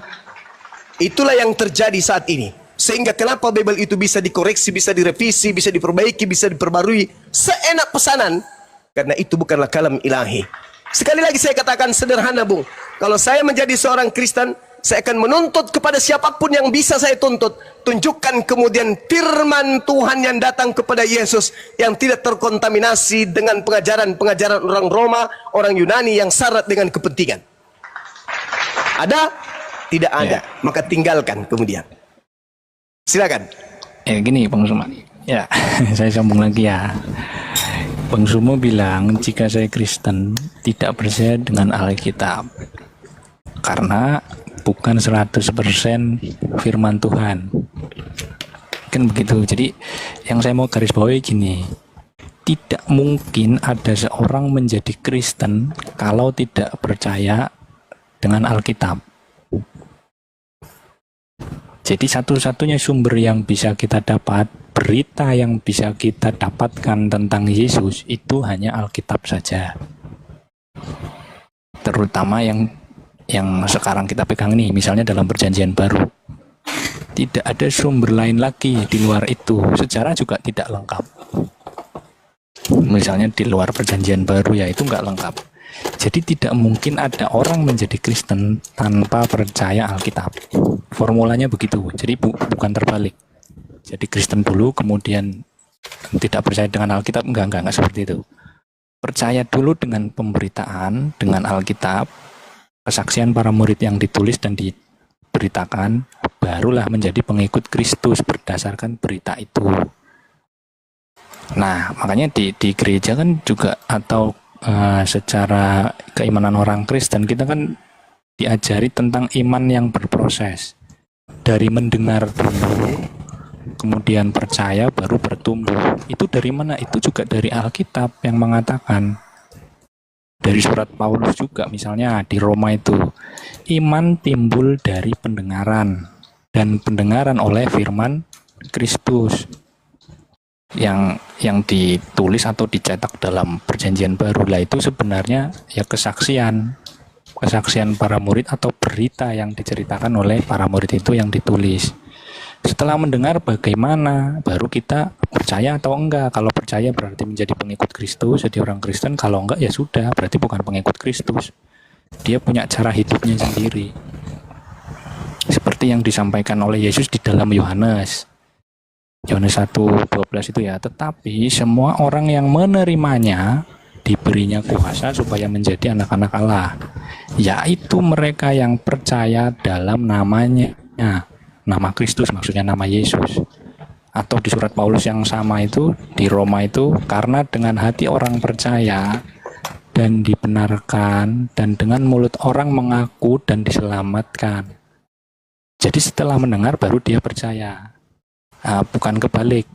Itulah yang terjadi saat ini. Sehingga kenapa Bible itu bisa dikoreksi, bisa direvisi, bisa diperbaiki, bisa diperbarui seenak pesanan, karena itu bukanlah kalam ilahi. Sekali lagi saya katakan sederhana, Bung. Kalau saya menjadi seorang Kristen, saya akan menuntut kepada siapapun yang bisa saya tuntut. Tunjukkan kemudian firman Tuhan yang datang kepada Yesus, yang tidak terkontaminasi dengan pengajaran-pengajaran orang Roma, orang Yunani yang syarat dengan kepentingan. Ada? Tidak ada. Maka tinggalkan kemudian. Silakan. Gini Bang Sumo. Ya, saya sambung lagi ya. Bang Sumo bilang jika saya Kristen tidak percaya dengan Alkitab karena bukan 100% firman Tuhan. Kan begitu. Jadi yang saya mau garis bawahi gini, tidak mungkin ada seorang menjadi Kristen kalau tidak percaya dengan Alkitab. Jadi satu-satunya sumber yang bisa kita dapat, berita yang bisa kita dapatkan tentang Yesus itu hanya Alkitab saja. Terutama yang sekarang kita pegang ini, misalnya dalam Perjanjian Baru. Tidak ada sumber lain lagi di luar itu. Sejarah juga tidak lengkap. Misalnya di luar Perjanjian Baru ya itu nggak lengkap. Jadi tidak mungkin ada orang menjadi Kristen tanpa percaya Alkitab. Formulanya begitu. Jadi bukan terbalik. Jadi Kristen dulu kemudian tidak percaya dengan Alkitab, enggak seperti itu. Percaya dulu dengan pemberitaan, dengan Alkitab, kesaksian para murid yang ditulis dan diberitakan, barulah menjadi pengikut Kristus berdasarkan berita itu. Nah, makanya di gereja kan juga atau secara keimanan orang Kristen kita kan diajari tentang iman yang berproses. Dari mendengar dulu, kemudian percaya, baru bertumbuh. Itu dari mana? Itu juga dari Alkitab yang mengatakan. Dari surat Paulus juga, misalnya di Roma itu, iman timbul dari pendengaran, dan pendengaran oleh firman Kristus. Yang ditulis atau dicetak dalam Perjanjian Baru lah itu sebenarnya ya kesaksian para murid atau berita yang diceritakan oleh para murid itu yang ditulis. Setelah mendengar bagaimana, baru kita percaya atau enggak. Kalau percaya berarti menjadi pengikut Kristus, jadi orang Kristen. Kalau enggak ya sudah, berarti bukan pengikut Kristus. Dia punya cara hidupnya sendiri. Seperti yang disampaikan oleh Yesus di dalam Yohanes 1:12 itu ya. Tetapi semua orang yang menerimanya diberinya kuasa supaya menjadi anak-anak Allah, yaitu mereka yang percaya dalam namanya. Nama Kristus maksudnya nama Yesus. Atau di surat Paulus yang sama itu di Roma itu, karena dengan hati orang percaya dan dibenarkan, dan dengan mulut orang mengaku dan diselamatkan. Jadi setelah mendengar baru dia percaya, bukan kebalik.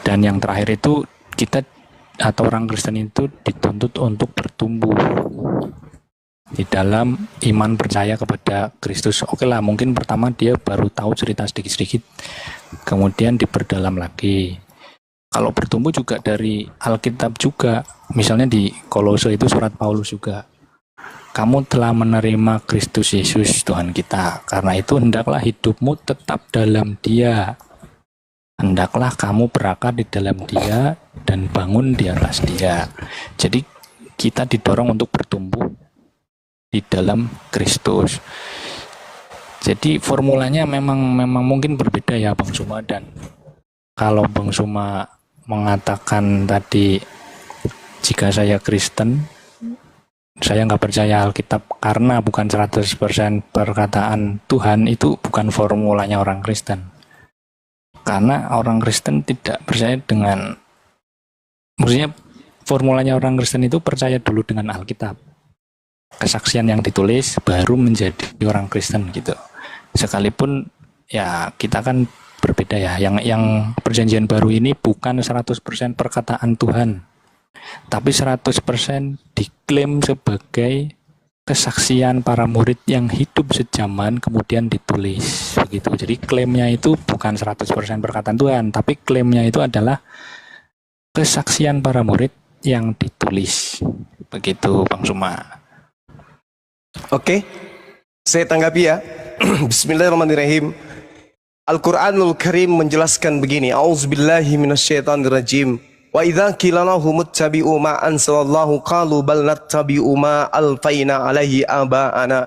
Dan yang terakhir itu kita atau orang Kristen itu dituntut untuk bertumbuh di dalam iman percaya kepada Kristus. Oke lah, mungkin pertama dia baru tahu cerita sedikit-sedikit, kemudian diperdalam lagi. Kalau bertumbuh juga dari Alkitab juga, misalnya di Kolose itu surat Paulus juga. Kamu telah menerima Kristus Yesus Tuhan kita, karena itu hendaklah hidupmu tetap dalam Dia. Hendaklah kamu berakar di dalam Dia dan bangun di atas Dia. Jadi kita didorong untuk bertumbuh di dalam Kristus. Jadi formulanya memang mungkin berbeda ya Bang Suma. Dan kalau Bang Suma mengatakan tadi, jika saya Kristen, saya nggak percaya Alkitab karena bukan 100% perkataan Tuhan, itu bukan formulanya orang Kristen. Karena orang Kristen tidak percaya dengan, maksudnya formulanya orang Kristen itu percaya dulu dengan Alkitab, kesaksian yang ditulis, baru menjadi orang Kristen gitu. Sekalipun ya kita kan berbeda ya, yang Perjanjian Baru ini bukan 100% perkataan Tuhan, tapi 100% diklaim sebagai kesaksian para murid yang hidup sejaman kemudian ditulis begitu. Jadi klaimnya itu bukan 100% perkataan Tuhan, tapi klaimnya itu adalah kesaksian para murid yang ditulis. Begitu Bang Suma. Oke, saya tanggapi ya. Bismillahirrahmanirrahim. Al-Quranul Karim menjelaskan begini. A'udzubillahi minasyaitonirrajim. Wa idza qila lahum ittabi'u ma anzalallahu qalu bal nattabi'u ma alfaina alaihi aba'ana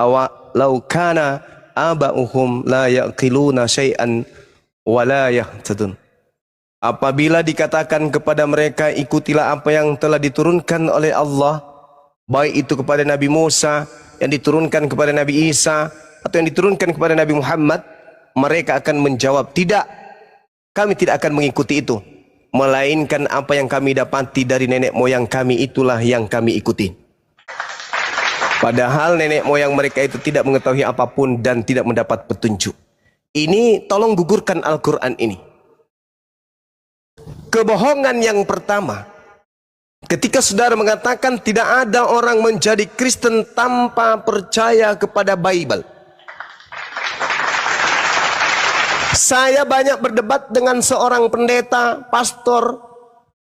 aw law kana aba'uhum la yaqiluna syai'an wa la yahtadun. Apabila dikatakan kepada mereka, ikutilah apa yang telah diturunkan oleh Allah, baik itu kepada Nabi Musa, yang diturunkan kepada Nabi Isa, atau yang diturunkan kepada Nabi Muhammad, mereka akan menjawab, tidak, kami tidak akan mengikuti itu, melainkan apa yang kami dapati dari nenek moyang kami, itulah yang kami ikuti. Padahal nenek moyang mereka itu tidak mengetahui apapun dan tidak mendapat petunjuk. Ini tolong gugurkan Al-Quran ini. Kebohongan yang pertama, ketika saudara mengatakan tidak ada orang menjadi Kristen tanpa percaya kepada Bible. Saya banyak berdebat dengan seorang pendeta, pastor.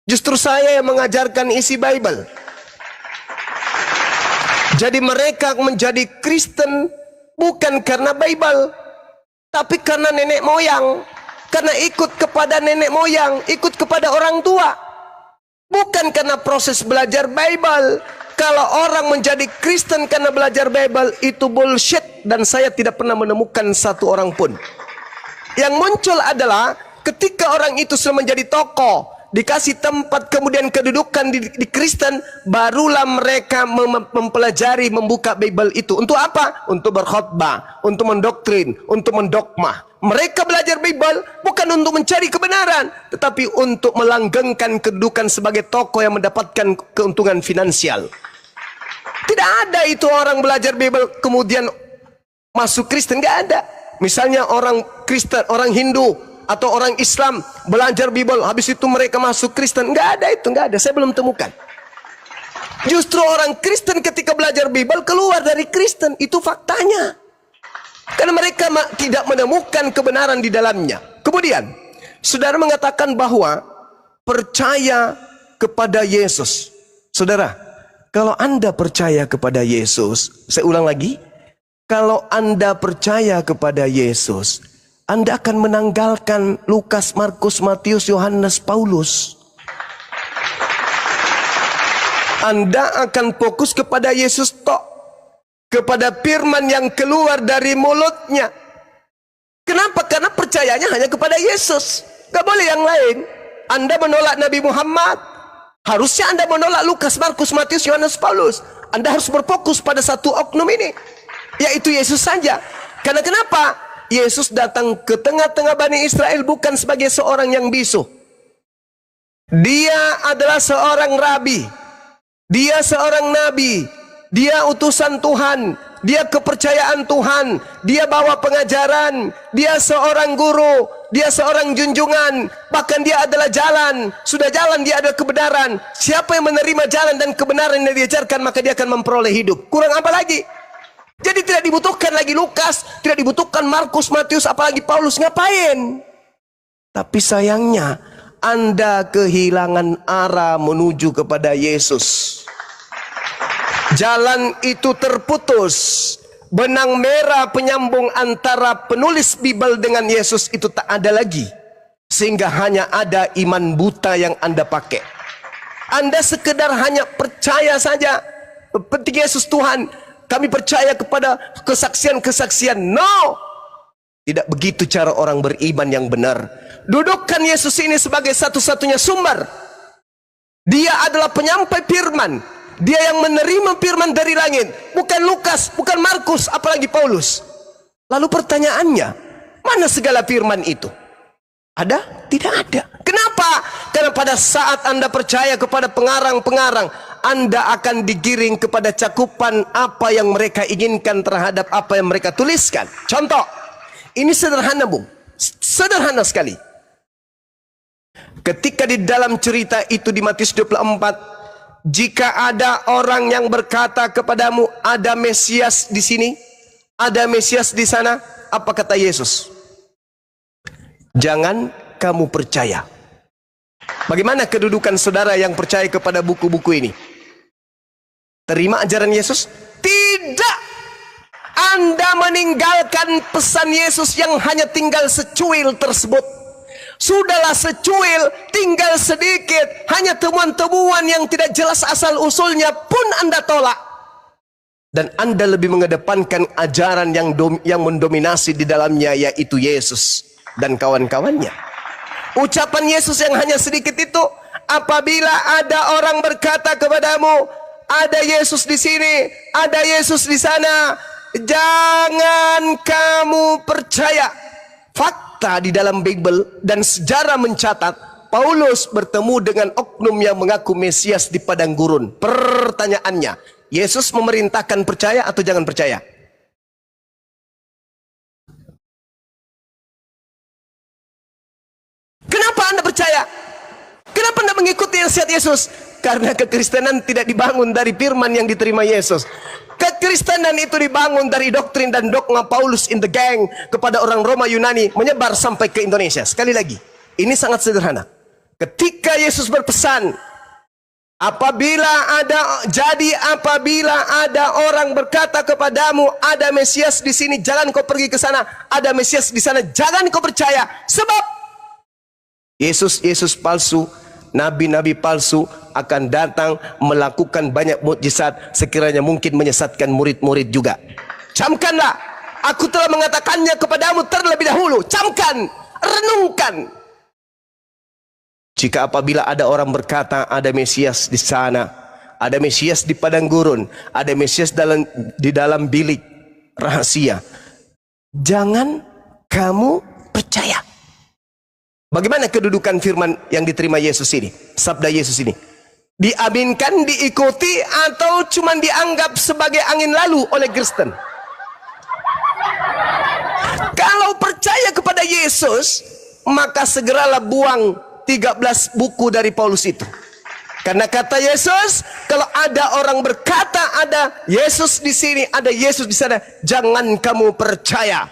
Justru saya yang mengajarkan isi Bible. Jadi mereka menjadi Kristen bukan karena Bible, tapi karena nenek moyang. Karena ikut kepada nenek moyang, ikut kepada orang tua. Bukan karena proses belajar Bible. Kalau orang menjadi Kristen karena belajar Bible, itu bullshit. Dan saya tidak pernah menemukan satu orang pun. Yang muncul adalah ketika orang itu sudah menjadi tokoh, dikasih tempat kemudian kedudukan di Kristen, barulah mereka mempelajari, membuka Bible itu. Untuk apa? Untuk berkhotbah, untuk mendoktrin, untuk mendogma. Mereka belajar Bible bukan untuk mencari kebenaran, tetapi untuk melanggengkan kedudukan sebagai tokoh yang mendapatkan keuntungan finansial. Tidak ada itu orang belajar Bible kemudian masuk Kristen, nggak ada. Misalnya orang Kristen, orang Hindu atau orang Islam belajar Bible, habis itu mereka masuk Kristen. Nggak ada itu, nggak ada. Saya belum temukan. Justru orang Kristen ketika belajar Bible keluar dari Kristen, itu faktanya. Karena mereka tidak menemukan kebenaran di dalamnya. Kemudian, saudara mengatakan bahwa percaya kepada Yesus. Saudara, kalau Anda percaya kepada Yesus, saya ulang lagi, kalau Anda percaya kepada Yesus, Anda akan menanggalkan Lukas, Markus, Matius, Yohanes, Paulus. Anda akan fokus kepada Yesus tok, kepada firman yang keluar dari mulutnya. Kenapa? Karena percayanya hanya kepada Yesus, gak boleh yang lain. Anda menolak Nabi Muhammad, harusnya Anda menolak Lukas, Markus, Matius, Yohanes, Paulus. Anda harus berfokus pada satu oknum ini, yaitu Yesus saja. Karena kenapa? Yesus datang ke tengah-tengah Bani Israel bukan sebagai seorang yang bisu. Dia adalah seorang rabi, dia seorang nabi, dia utusan Tuhan, dia kepercayaan Tuhan, dia bawa pengajaran, dia seorang guru, dia seorang junjungan, bahkan dia adalah jalan. Sudah jalan, dia adalah kebenaran. Siapa yang menerima jalan dan kebenaran yang diajarkan, maka dia akan memperoleh hidup. Kurang apa lagi? Jadi tidak dibutuhkan lagi Lukas, tidak dibutuhkan Markus, Matius, apalagi Paulus. Ngapain? Tapi sayangnya Anda kehilangan arah menuju kepada Yesus. Jalan itu terputus. Benang merah penyambung antara penulis Bible dengan Yesus itu tak ada lagi. Sehingga hanya ada iman buta yang Anda pakai. Anda sekedar hanya percaya saja, penting Yesus Tuhan, kami percaya kepada kesaksian-kesaksian. No, tidak begitu cara orang beriman yang benar. Dudukkan Yesus ini sebagai satu-satunya sumber. Dia adalah penyampai firman. Dia yang menerima firman dari langit, bukan Lukas, bukan Markus, apalagi Paulus. Lalu pertanyaannya, mana segala firman itu? Ada? Tidak ada. Kenapa? Karena pada saat Anda percaya kepada pengarang-pengarang, Anda akan digiring kepada cakupan apa yang mereka inginkan terhadap apa yang mereka tuliskan. Contoh, ini sederhana, Bung. Sederhana sekali. Ketika di dalam cerita itu di Matius 24, jika ada orang yang berkata kepadamu, ada Mesias di sini, ada Mesias di sana, apa kata Yesus? Jangan kamu percaya. Bagaimana kedudukan saudara yang percaya kepada buku-buku ini? Terima ajaran Yesus? Tidak. Anda meninggalkan pesan Yesus yang hanya tinggal secuil tersebut. Sudahlah secuil, tinggal sedikit, hanya temuan-temuan yang tidak jelas asal-usulnya pun Anda tolak. Dan Anda lebih mengedepankan ajaran yang mendominasi di dalamnya, yaitu Yesus dan kawan-kawannya. Ucapan Yesus yang hanya sedikit itu, apabila ada orang berkata kepadamu, ada Yesus di sini, ada Yesus di sana, jangan kamu percaya. Fakta di dalam Bible dan sejarah mencatat, Paulus bertemu dengan oknum yang mengaku Mesias di padang gurun. Pertanyaannya, Yesus memerintahkan percaya atau jangan percaya? mengikuti nasihat Yesus? Karena kekristenan tidak dibangun dari firman yang diterima Yesus. Kekristenan itu dibangun dari doktrin dan dogma Paulus in the gang kepada orang Roma Yunani, menyebar sampai ke Indonesia. Sekali lagi, ini sangat sederhana. Ketika Yesus berpesan, apabila ada orang berkata kepadamu, ada Mesias di sini, jangan kau pergi ke sana. Ada Mesias di sana, jangan kau percaya. Sebab Yesus palsu, nabi-nabi palsu akan datang melakukan banyak mukjizat, sekiranya mungkin menyesatkan murid-murid juga. Camkanlah, aku telah mengatakannya kepadamu terlebih dahulu. Camkan, renungkan. Jika apabila ada orang berkata ada Mesias di sana, ada Mesias di padang gurun, ada Mesias di dalam bilik rahasia, jangan kamu percaya. Bagaimana kedudukan firman yang diterima Yesus ini? Sabda Yesus ini diaminkan, diikuti, atau cuma dianggap sebagai angin lalu oleh Kristen? Kalau percaya kepada Yesus, maka segeralah buang 13 buku dari Paulus itu. Karena kata Yesus, kalau ada orang berkata ada Yesus di sini, ada Yesus di sana, jangan kamu percaya.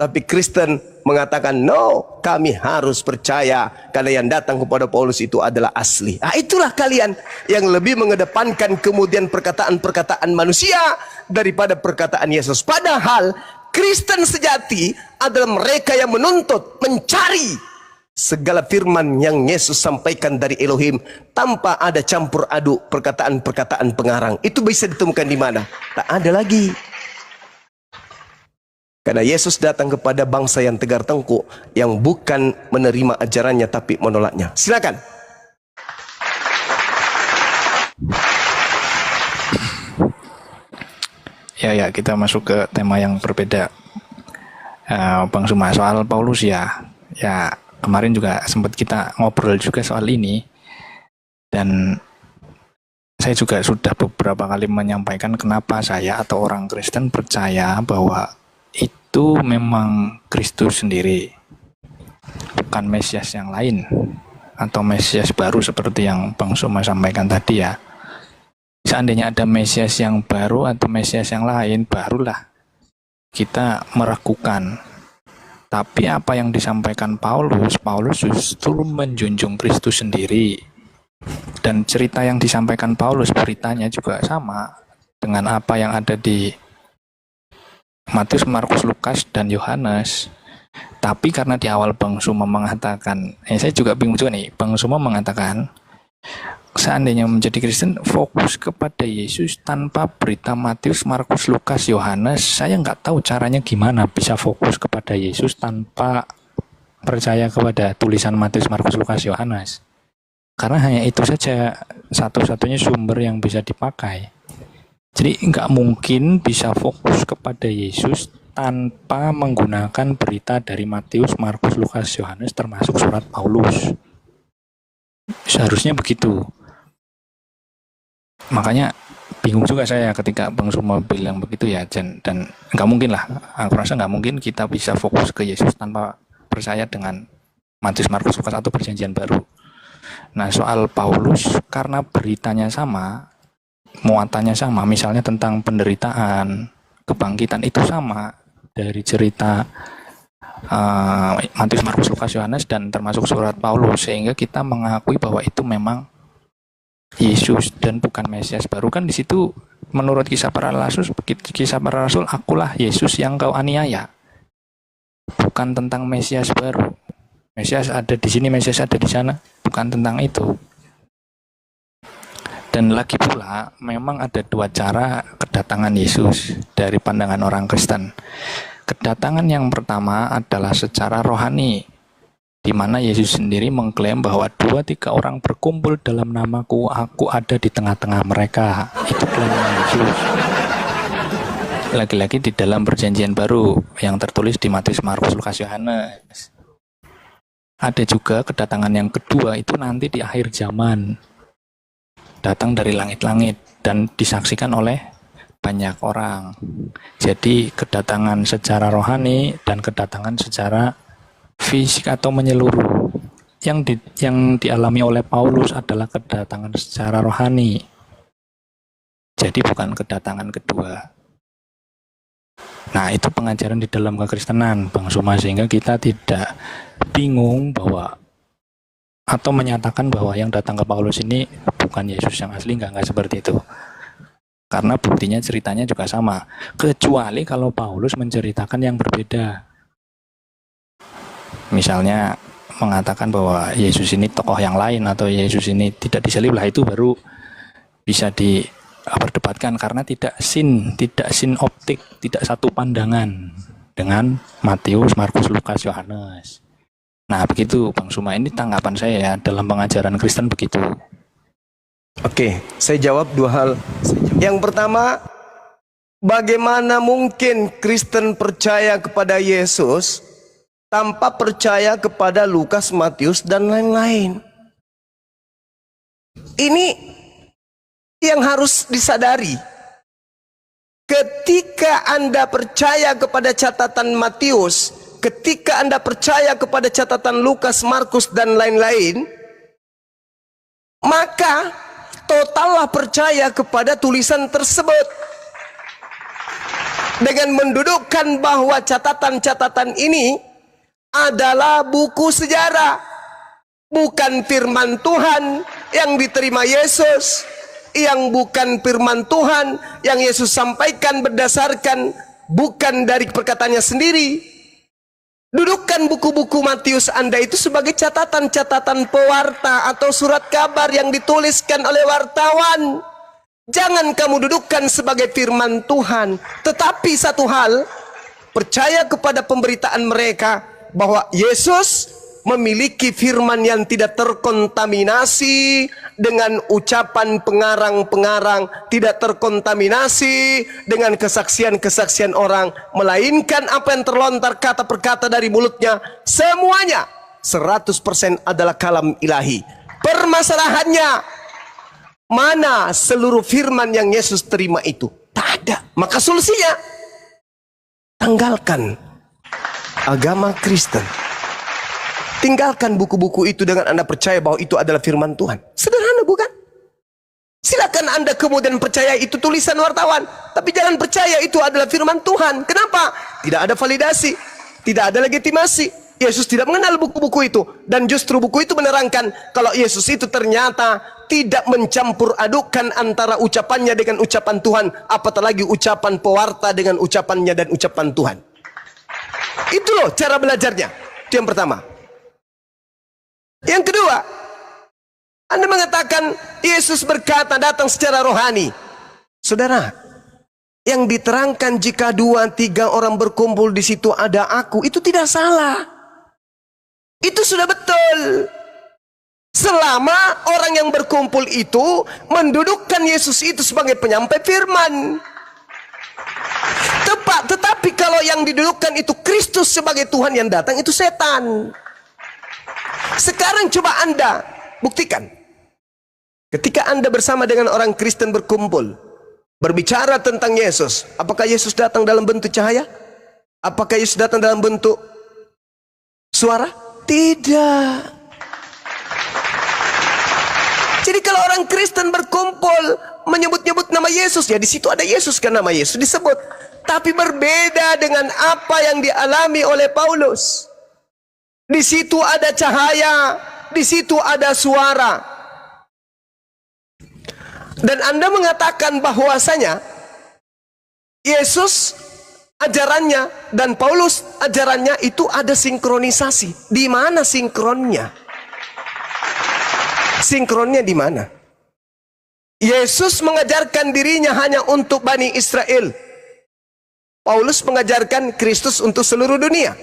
Tapi Kristen mengatakan, no, kami harus percaya karena yang datang kepada Paulus itu adalah asli. Nah, itulah kalian yang lebih mengedepankan kemudian perkataan-perkataan manusia daripada perkataan Yesus. Padahal Kristen sejati adalah mereka yang menuntut, mencari segala firman yang Yesus sampaikan dari Elohim tanpa ada campur aduk perkataan-perkataan pengarang. Itu bisa ditemukan di mana? Tak ada lagi. Karena Yesus datang kepada bangsa yang tegar tengkuk, yang bukan menerima ajarannya tapi menolaknya. Silakan. Ya, kita masuk ke tema yang berbeda. Bang Suma, soal Paulus ya kemarin juga sempat kita ngobrol juga soal ini, dan saya juga sudah beberapa kali menyampaikan kenapa saya atau orang Kristen percaya bahwa itu memang Kristus sendiri, bukan Mesias yang lain atau Mesias baru seperti yang Bang Suma sampaikan tadi ya. Seandainya ada Mesias yang baru atau Mesias yang lain, barulah kita meragukan. Tapi apa yang disampaikan Paulus justru menjunjung Kristus sendiri. Dan cerita yang disampaikan Paulus, beritanya juga sama dengan apa yang ada di Matius, Markus, Lukas, dan Yohanes. Tapi karena di awal Bang Suma mengatakan, saya juga bingung juga nih, Bang Suma mengatakan, seandainya menjadi Kristen fokus kepada Yesus tanpa berita Matius, Markus, Lukas, Yohanes, saya nggak tahu caranya gimana bisa fokus kepada Yesus tanpa percaya kepada tulisan Matius, Markus, Lukas, Yohanes. Karena hanya itu saja satu-satunya sumber yang bisa dipakai. Jadi nggak mungkin bisa fokus kepada Yesus tanpa menggunakan berita dari Matius, Markus, Lukas, Yohanes termasuk surat Paulus. Seharusnya begitu. Makanya bingung juga saya ketika Bang Suma bilang begitu ya, dan nggak mungkin lah, aku rasa nggak mungkin kita bisa fokus ke Yesus tanpa percaya dengan Matius, Markus, Lukas atau perjanjian baru. Nah, soal Paulus, karena beritanya sama, muatannya sama, misalnya tentang penderitaan, kebangkitan itu sama dari cerita Matius, Markus, Lukas, Yohanes dan termasuk surat Paulus, sehingga kita mengakui bahwa itu memang Yesus dan bukan Mesias baru. Kan di situ menurut kisah para rasul, akulah Yesus yang kau aniaya. Bukan tentang Mesias baru. Mesias ada di sini, Mesias ada di sana, bukan tentang itu. Dan lagi pula, memang ada dua cara kedatangan Yesus dari pandangan orang Kristen. Kedatangan yang pertama adalah secara rohani, di mana Yesus sendiri mengklaim bahwa 2-3 orang berkumpul dalam namaku, aku ada di tengah-tengah mereka. Itu klaim Yesus. Lagi-lagi di dalam perjanjian baru yang tertulis di Matius, Markus, Lukas, Yohanes. Ada juga kedatangan yang kedua, itu nanti di akhir zaman. Datang dari langit-langit dan disaksikan oleh banyak orang. Jadi kedatangan secara rohani dan kedatangan secara fisik atau menyeluruh. yang dialami oleh Paulus adalah kedatangan secara rohani. Jadi bukan kedatangan kedua. Nah, itu pengajaran di dalam kekristenan, Bang Suma, sehingga kita tidak bingung bahwa atau menyatakan bahwa yang datang ke Paulus ini bukan Yesus yang asli, enggak seperti itu. Karena buktinya ceritanya juga sama. Kecuali kalau Paulus menceritakan yang berbeda. Misalnya mengatakan bahwa Yesus ini tokoh yang lain atau Yesus ini tidak disalib, lah itu baru bisa diperdebatkan karena tidak sinoptik, tidak satu pandangan dengan Matius, Markus, Lukas, Yohanes. Nah, begitu Bang Suma, ini tanggapan saya ya dalam pengajaran Kristen begitu. Oke, saya jawab dua hal. Yang pertama, bagaimana mungkin Kristen percaya kepada Yesus tanpa percaya kepada Lukas, Matius, dan lain-lain? Ini yang harus disadari. Ketika Anda percaya kepada catatan Matius, ketika Anda percaya kepada catatan Lukas, Markus, dan lain-lain, maka totallah percaya kepada tulisan tersebut. Dengan mendudukkan bahwa catatan-catatan ini adalah buku sejarah, bukan firman Tuhan yang diterima Yesus, yang bukan firman Tuhan yang Yesus sampaikan berdasarkan bukan dari perkataannya sendiri. Dudukkan buku-buku Matius Anda itu sebagai catatan-catatan pewarta atau surat kabar yang dituliskan oleh wartawan. Jangan kamu dudukkan sebagai firman Tuhan. Tetapi satu hal, percaya kepada pemberitaan mereka bahwa Yesus memiliki firman yang tidak terkontaminasi dengan ucapan pengarang-pengarang, tidak terkontaminasi dengan kesaksian-kesaksian orang, melainkan apa yang terlontar kata per kata dari mulutnya, semuanya 100% adalah kalam ilahi. Permasalahannya, mana seluruh firman yang Yesus terima itu? Tak ada. Maka solusinya, tanggalkan agama Kristen. Tinggalkan buku-buku itu dengan Anda percaya bahwa itu adalah firman Tuhan. Sederhana bukan? Silakan Anda kemudian percaya itu tulisan wartawan, tapi jangan percaya itu adalah firman Tuhan. Kenapa? Tidak ada validasi, tidak ada legitimasi. Yesus tidak mengenal buku-buku itu, dan justru buku itu menerangkan kalau Yesus itu ternyata tidak mencampur adukan antara ucapannya dengan ucapan Tuhan, apatah lagi ucapan pewarta dengan ucapannya dan ucapan Tuhan. Itu loh cara belajarnya. Itu yang pertama. Yang kedua, Anda mengatakan Yesus berkata datang secara rohani. Saudara, yang diterangkan jika 2-3 orang berkumpul di situ ada aku, itu tidak salah. Itu sudah betul. Selama orang yang berkumpul itu mendudukkan Yesus itu sebagai penyampai firman. Tepat, tetapi kalau yang didudukkan itu Kristus sebagai Tuhan yang datang, itu setan. Sekarang coba Anda buktikan. Ketika Anda bersama dengan orang Kristen berkumpul, berbicara tentang Yesus, apakah Yesus datang dalam bentuk cahaya? Apakah Yesus datang dalam bentuk suara? Tidak. Jadi kalau orang Kristen berkumpul menyebut-nyebut nama Yesus, ya di situ ada Yesus kan, nama Yesus disebut. Tapi berbeda dengan apa yang dialami oleh Paulus. Di situ ada cahaya, di situ ada suara. Dan Anda mengatakan bahwasanya Yesus ajarannya dan Paulus ajarannya itu ada sinkronisasi. Di mana sinkronnya? Sinkronnya di mana? Yesus mengajarkan dirinya hanya untuk Bani Israel. Paulus mengajarkan Kristus untuk seluruh dunia.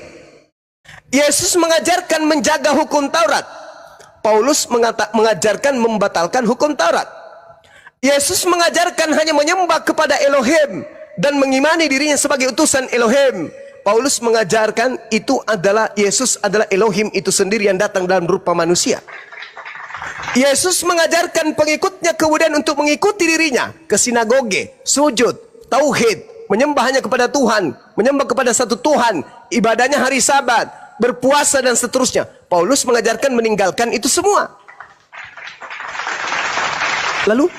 Yesus mengajarkan menjaga hukum Taurat. Paulus mengajarkan membatalkan hukum Taurat. Yesus mengajarkan hanya menyembah kepada Elohim dan mengimani dirinya sebagai utusan Elohim. Paulus mengajarkan itu adalah Yesus adalah Elohim itu sendiri yang datang dalam rupa manusia. Yesus mengajarkan pengikutnya kemudian untuk mengikuti dirinya ke sinagoge, sujud, tauhid, menyembah hanya kepada Tuhan, menyembah kepada satu Tuhan, ibadahnya hari Sabat, berpuasa dan seterusnya. Paulus mengajarkan meninggalkan itu semua. Lalu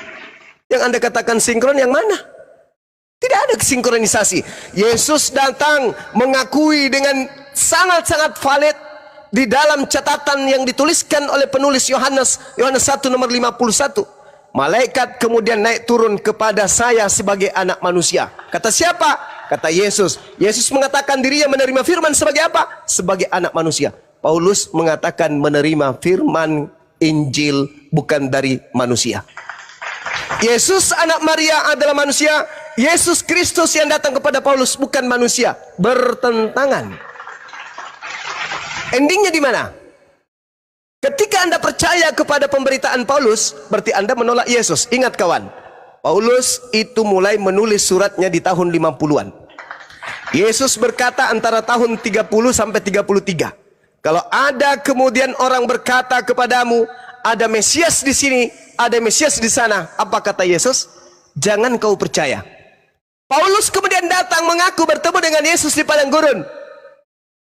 yang Anda katakan sinkron yang mana? Tidak ada sinkronisasi. Yesus datang mengakui dengan sangat-sangat valid di dalam catatan yang dituliskan oleh penulis Yohanes 1 nomor 51. Malaikat kemudian naik turun kepada saya sebagai anak manusia. Kata siapa? Kata Yesus. Yesus mengatakan dirinya menerima firman sebagai apa? Sebagai anak manusia. Paulus mengatakan menerima firman Injil bukan dari manusia. Yesus anak Maria adalah manusia. Yesus Kristus yang datang kepada Paulus bukan manusia. Bertentangan. Endingnya di mana? Ketika Anda percaya kepada pemberitaan Paulus, berarti Anda menolak Yesus. Ingat kawan, Paulus itu mulai menulis suratnya di tahun 50-an. Yesus berkata antara tahun 30 sampai 33. Kalau ada kemudian orang berkata kepadamu, ada Mesias di sini, ada Mesias di sana. Apa kata Yesus? Jangan kau percaya. Paulus kemudian datang mengaku bertemu dengan Yesus di padang gurun.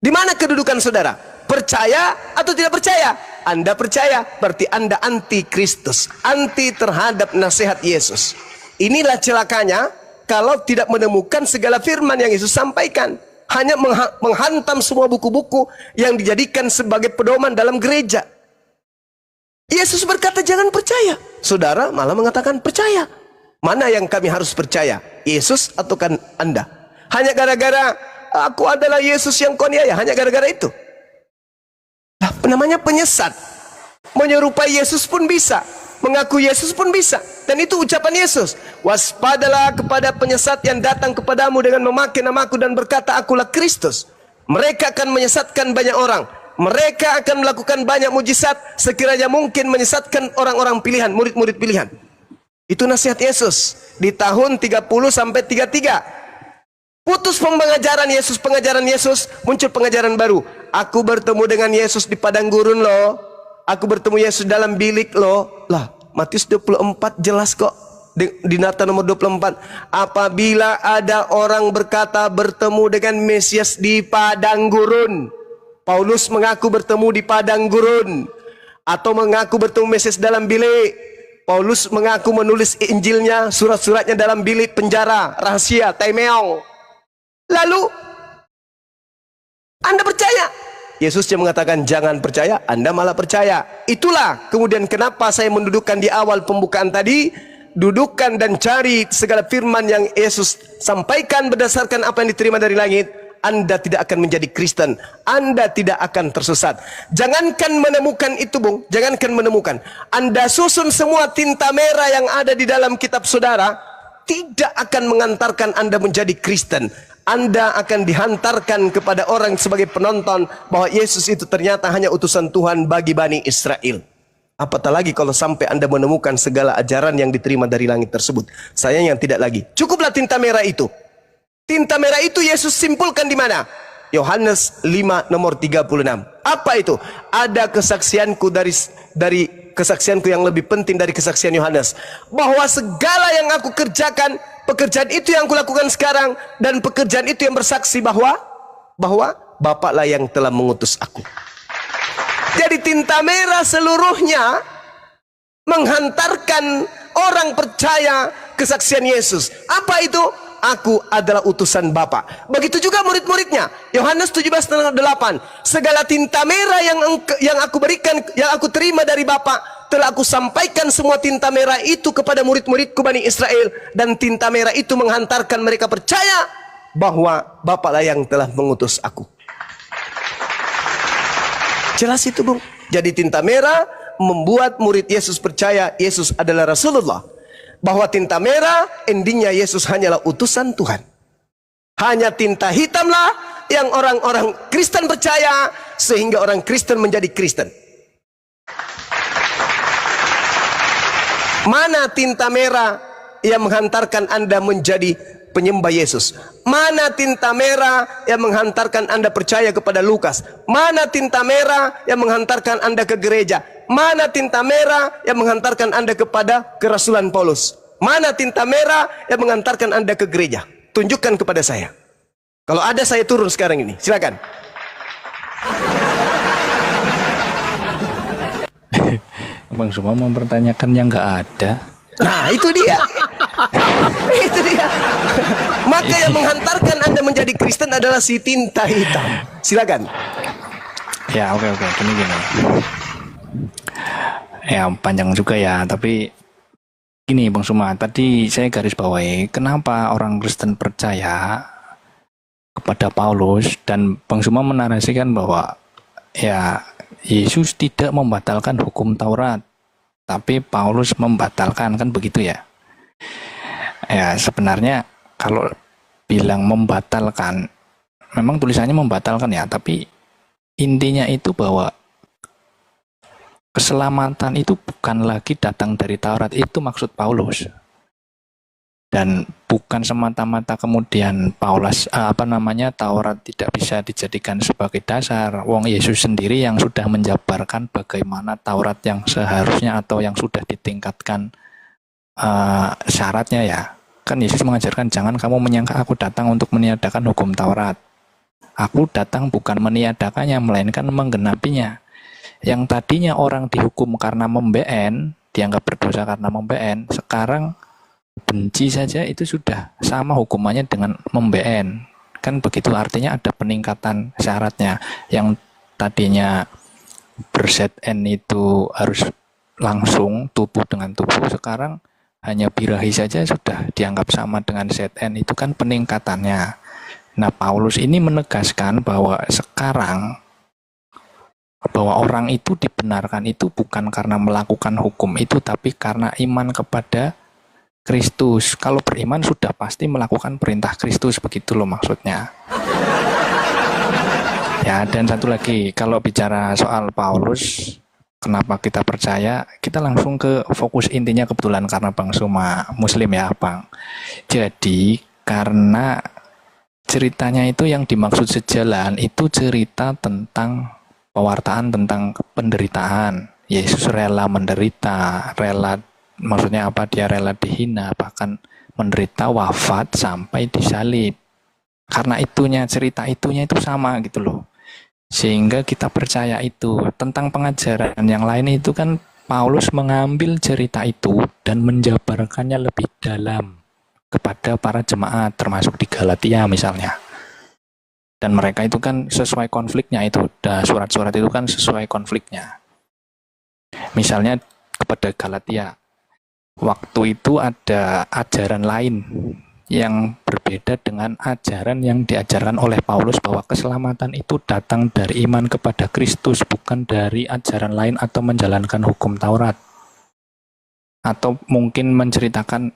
Di mana kedudukan saudara? Percaya atau tidak percaya? Anda percaya, berarti Anda anti Kristus, anti terhadap nasihat Yesus. Inilah celakanya kalau tidak menemukan segala firman yang Yesus sampaikan. Hanya menghantam semua buku-buku yang dijadikan sebagai pedoman dalam gereja. Yesus berkata jangan percaya. Saudara malah mengatakan percaya. Mana yang kami harus percaya? Yesus atau kan Anda? Hanya gara-gara aku adalah Yesus yang koniaya. Hanya gara-gara itu. Nah, namanya penyesat. Menyerupai Yesus pun bisa. Mengaku Yesus pun bisa. Dan itu ucapan Yesus. Waspadalah kepada penyesat yang datang kepadamu dengan memakai namaku dan berkata akulah Kristus. Mereka akan menyesatkan banyak orang. Mereka akan melakukan banyak mujizat sekiranya mungkin menyesatkan orang-orang pilihan, murid-murid pilihan. Itu nasihat Yesus di tahun 30 sampai 33. Putus pengajaran Yesus, muncul pengajaran baru. Aku bertemu dengan Yesus di padang gurun loh. Aku bertemu Yesus dalam bilik loh. Lah, Matius 24 jelas kok. Di Nata nomor 24. Apabila ada orang berkata bertemu dengan Mesias di padang gurun. Paulus mengaku bertemu di padang gurun. Atau mengaku bertemu Mesias dalam bilik. Paulus mengaku menulis Injilnya, surat-suratnya dalam bilik penjara, rahasia, taimeong. Lalu, Anda percaya? Yesus yang mengatakan jangan percaya, Anda malah percaya. Itulah kemudian kenapa saya mendudukkan di awal pembukaan tadi, dudukan dan cari segala firman yang Yesus sampaikan berdasarkan apa yang diterima dari langit. Anda tidak akan menjadi Kristen. Anda tidak akan tersesat. Jangankan menemukan itu, Bung. Jangankan menemukan. Anda susun semua tinta merah yang ada di dalam kitab saudara, tidak akan mengantarkan Anda menjadi Kristen. Anda akan dihantarkan kepada orang sebagai penonton bahwa Yesus itu ternyata hanya utusan Tuhan bagi Bani Israel. Apatah lagi kalau sampai Anda menemukan segala ajaran yang diterima dari langit tersebut. Saya yang tidak lagi. Cukuplah tinta merah itu. Tinta merah itu Yesus simpulkan di mana? Yohanes 5 nomor 36. Apa itu? Ada kesaksianku dari kesaksianku yang lebih penting dari kesaksian Yohanes. Bahwa segala yang aku kerjakan, pekerjaan itu yang aku lakukan sekarang, dan pekerjaan itu yang bersaksi bahwa Bapaklah yang telah mengutus aku. Jadi tinta merah seluruhnya menghantarkan orang percaya kesaksian Yesus. Apa itu? Aku adalah utusan Bapa. Begitu juga murid-muridnya. Yohanes 17:8. Segala tinta merah yang aku berikan, yang aku terima dari Bapa, telah aku sampaikan semua tinta merah itu kepada murid-muridku Bani Israel. Dan tinta merah itu menghantarkan mereka percaya bahwa Bapaklah yang telah mengutus aku. Jelas itu, Bung. Jadi tinta merah membuat murid Yesus percaya Yesus adalah Rasulullah. Bahwa tinta merah endingnya Yesus hanyalah utusan Tuhan. Hanya tinta hitamlah yang orang-orang Kristen percaya sehingga orang Kristen menjadi Kristen. Mana tinta merah yang menghantarkan Anda menjadi penyembah Yesus? Mana tinta merah yang menghantarkan Anda percaya kepada Lukas? Mana tinta merah yang menghantarkan Anda ke gereja? Mana tinta merah yang menghantarkan Anda kepada kerasulan Paulus? Mana tinta merah yang menghantarkan Anda ke gereja? Tunjukkan kepada saya. Kalau ada, saya turun sekarang ini. Silakan. Bang Suma mempertanyakan yang nggak ada. Nah, itu dia. Itu dia. Maka yang menghantarkan Anda menjadi Kristen adalah si tinta hitam. Silakan. Ya, oke. Gini. Ya, panjang juga ya, tapi gini Bang Suma, tadi saya garis bawahi kenapa orang Kristen percaya kepada Paulus, dan Bang Suma menarasikan bahwa ya Yesus tidak membatalkan hukum Taurat, tapi Paulus membatalkan, kan begitu ya. Ya, sebenarnya kalau bilang membatalkan, memang tulisannya membatalkan ya, tapi intinya itu bahwa keselamatan itu bukan lagi datang dari Taurat, itu maksud Paulus. Dan bukan semata-mata kemudian Taurat tidak bisa dijadikan sebagai dasar. Wong Yesus sendiri yang sudah menjabarkan bagaimana Taurat yang seharusnya atau yang sudah ditingkatkan syaratnya ya. Kan Yesus mengajarkan, jangan kamu menyangka aku datang untuk meniadakan hukum Taurat. Aku datang bukan meniadakannya, melainkan menggenapinya. Yang tadinya orang dihukum karena membeen, dianggap berdosa karena membeen, sekarang benci saja itu sudah sama hukumannya dengan membeen. Kan begitu, artinya ada peningkatan syaratnya. Yang tadinya ber-ZN itu harus langsung tubuh dengan tubuh, sekarang hanya birahi saja sudah dianggap sama dengan ZN, itu kan peningkatannya. Nah, Paulus ini menegaskan bahwa sekarang bahwa orang itu dibenarkan itu bukan karena melakukan hukum itu, tapi karena iman kepada Kristus. Kalau beriman sudah pasti melakukan perintah Kristus, begitu loh maksudnya. Ya, dan satu lagi, kalau bicara soal Paulus, kenapa kita percaya, kita langsung ke fokus intinya, kebetulan karena Bang Suma Muslim ya Bang. Jadi karena ceritanya itu yang dimaksud sejalan itu cerita tentang pewartaan tentang penderitaan. Yesus rela menderita, maksudnya apa, dia rela dihina, bahkan menderita wafat sampai disalib. Karena cerita itunya itu sama gitu loh. Sehingga kita percaya itu. Tentang pengajaran yang lain itu kan Paulus mengambil cerita itu dan menjabarkannya lebih dalam kepada para jemaat, termasuk di Galatia misalnya. Dan mereka itu kan sesuai konfliknya itu. Surat-surat itu kan sesuai konfliknya. Misalnya kepada Galatia, waktu itu ada ajaran lain yang berbeda dengan ajaran yang diajarkan oleh Paulus, bahwa keselamatan itu datang dari iman kepada Kristus, bukan dari ajaran lain atau menjalankan hukum Taurat. Atau mungkin menceritakan,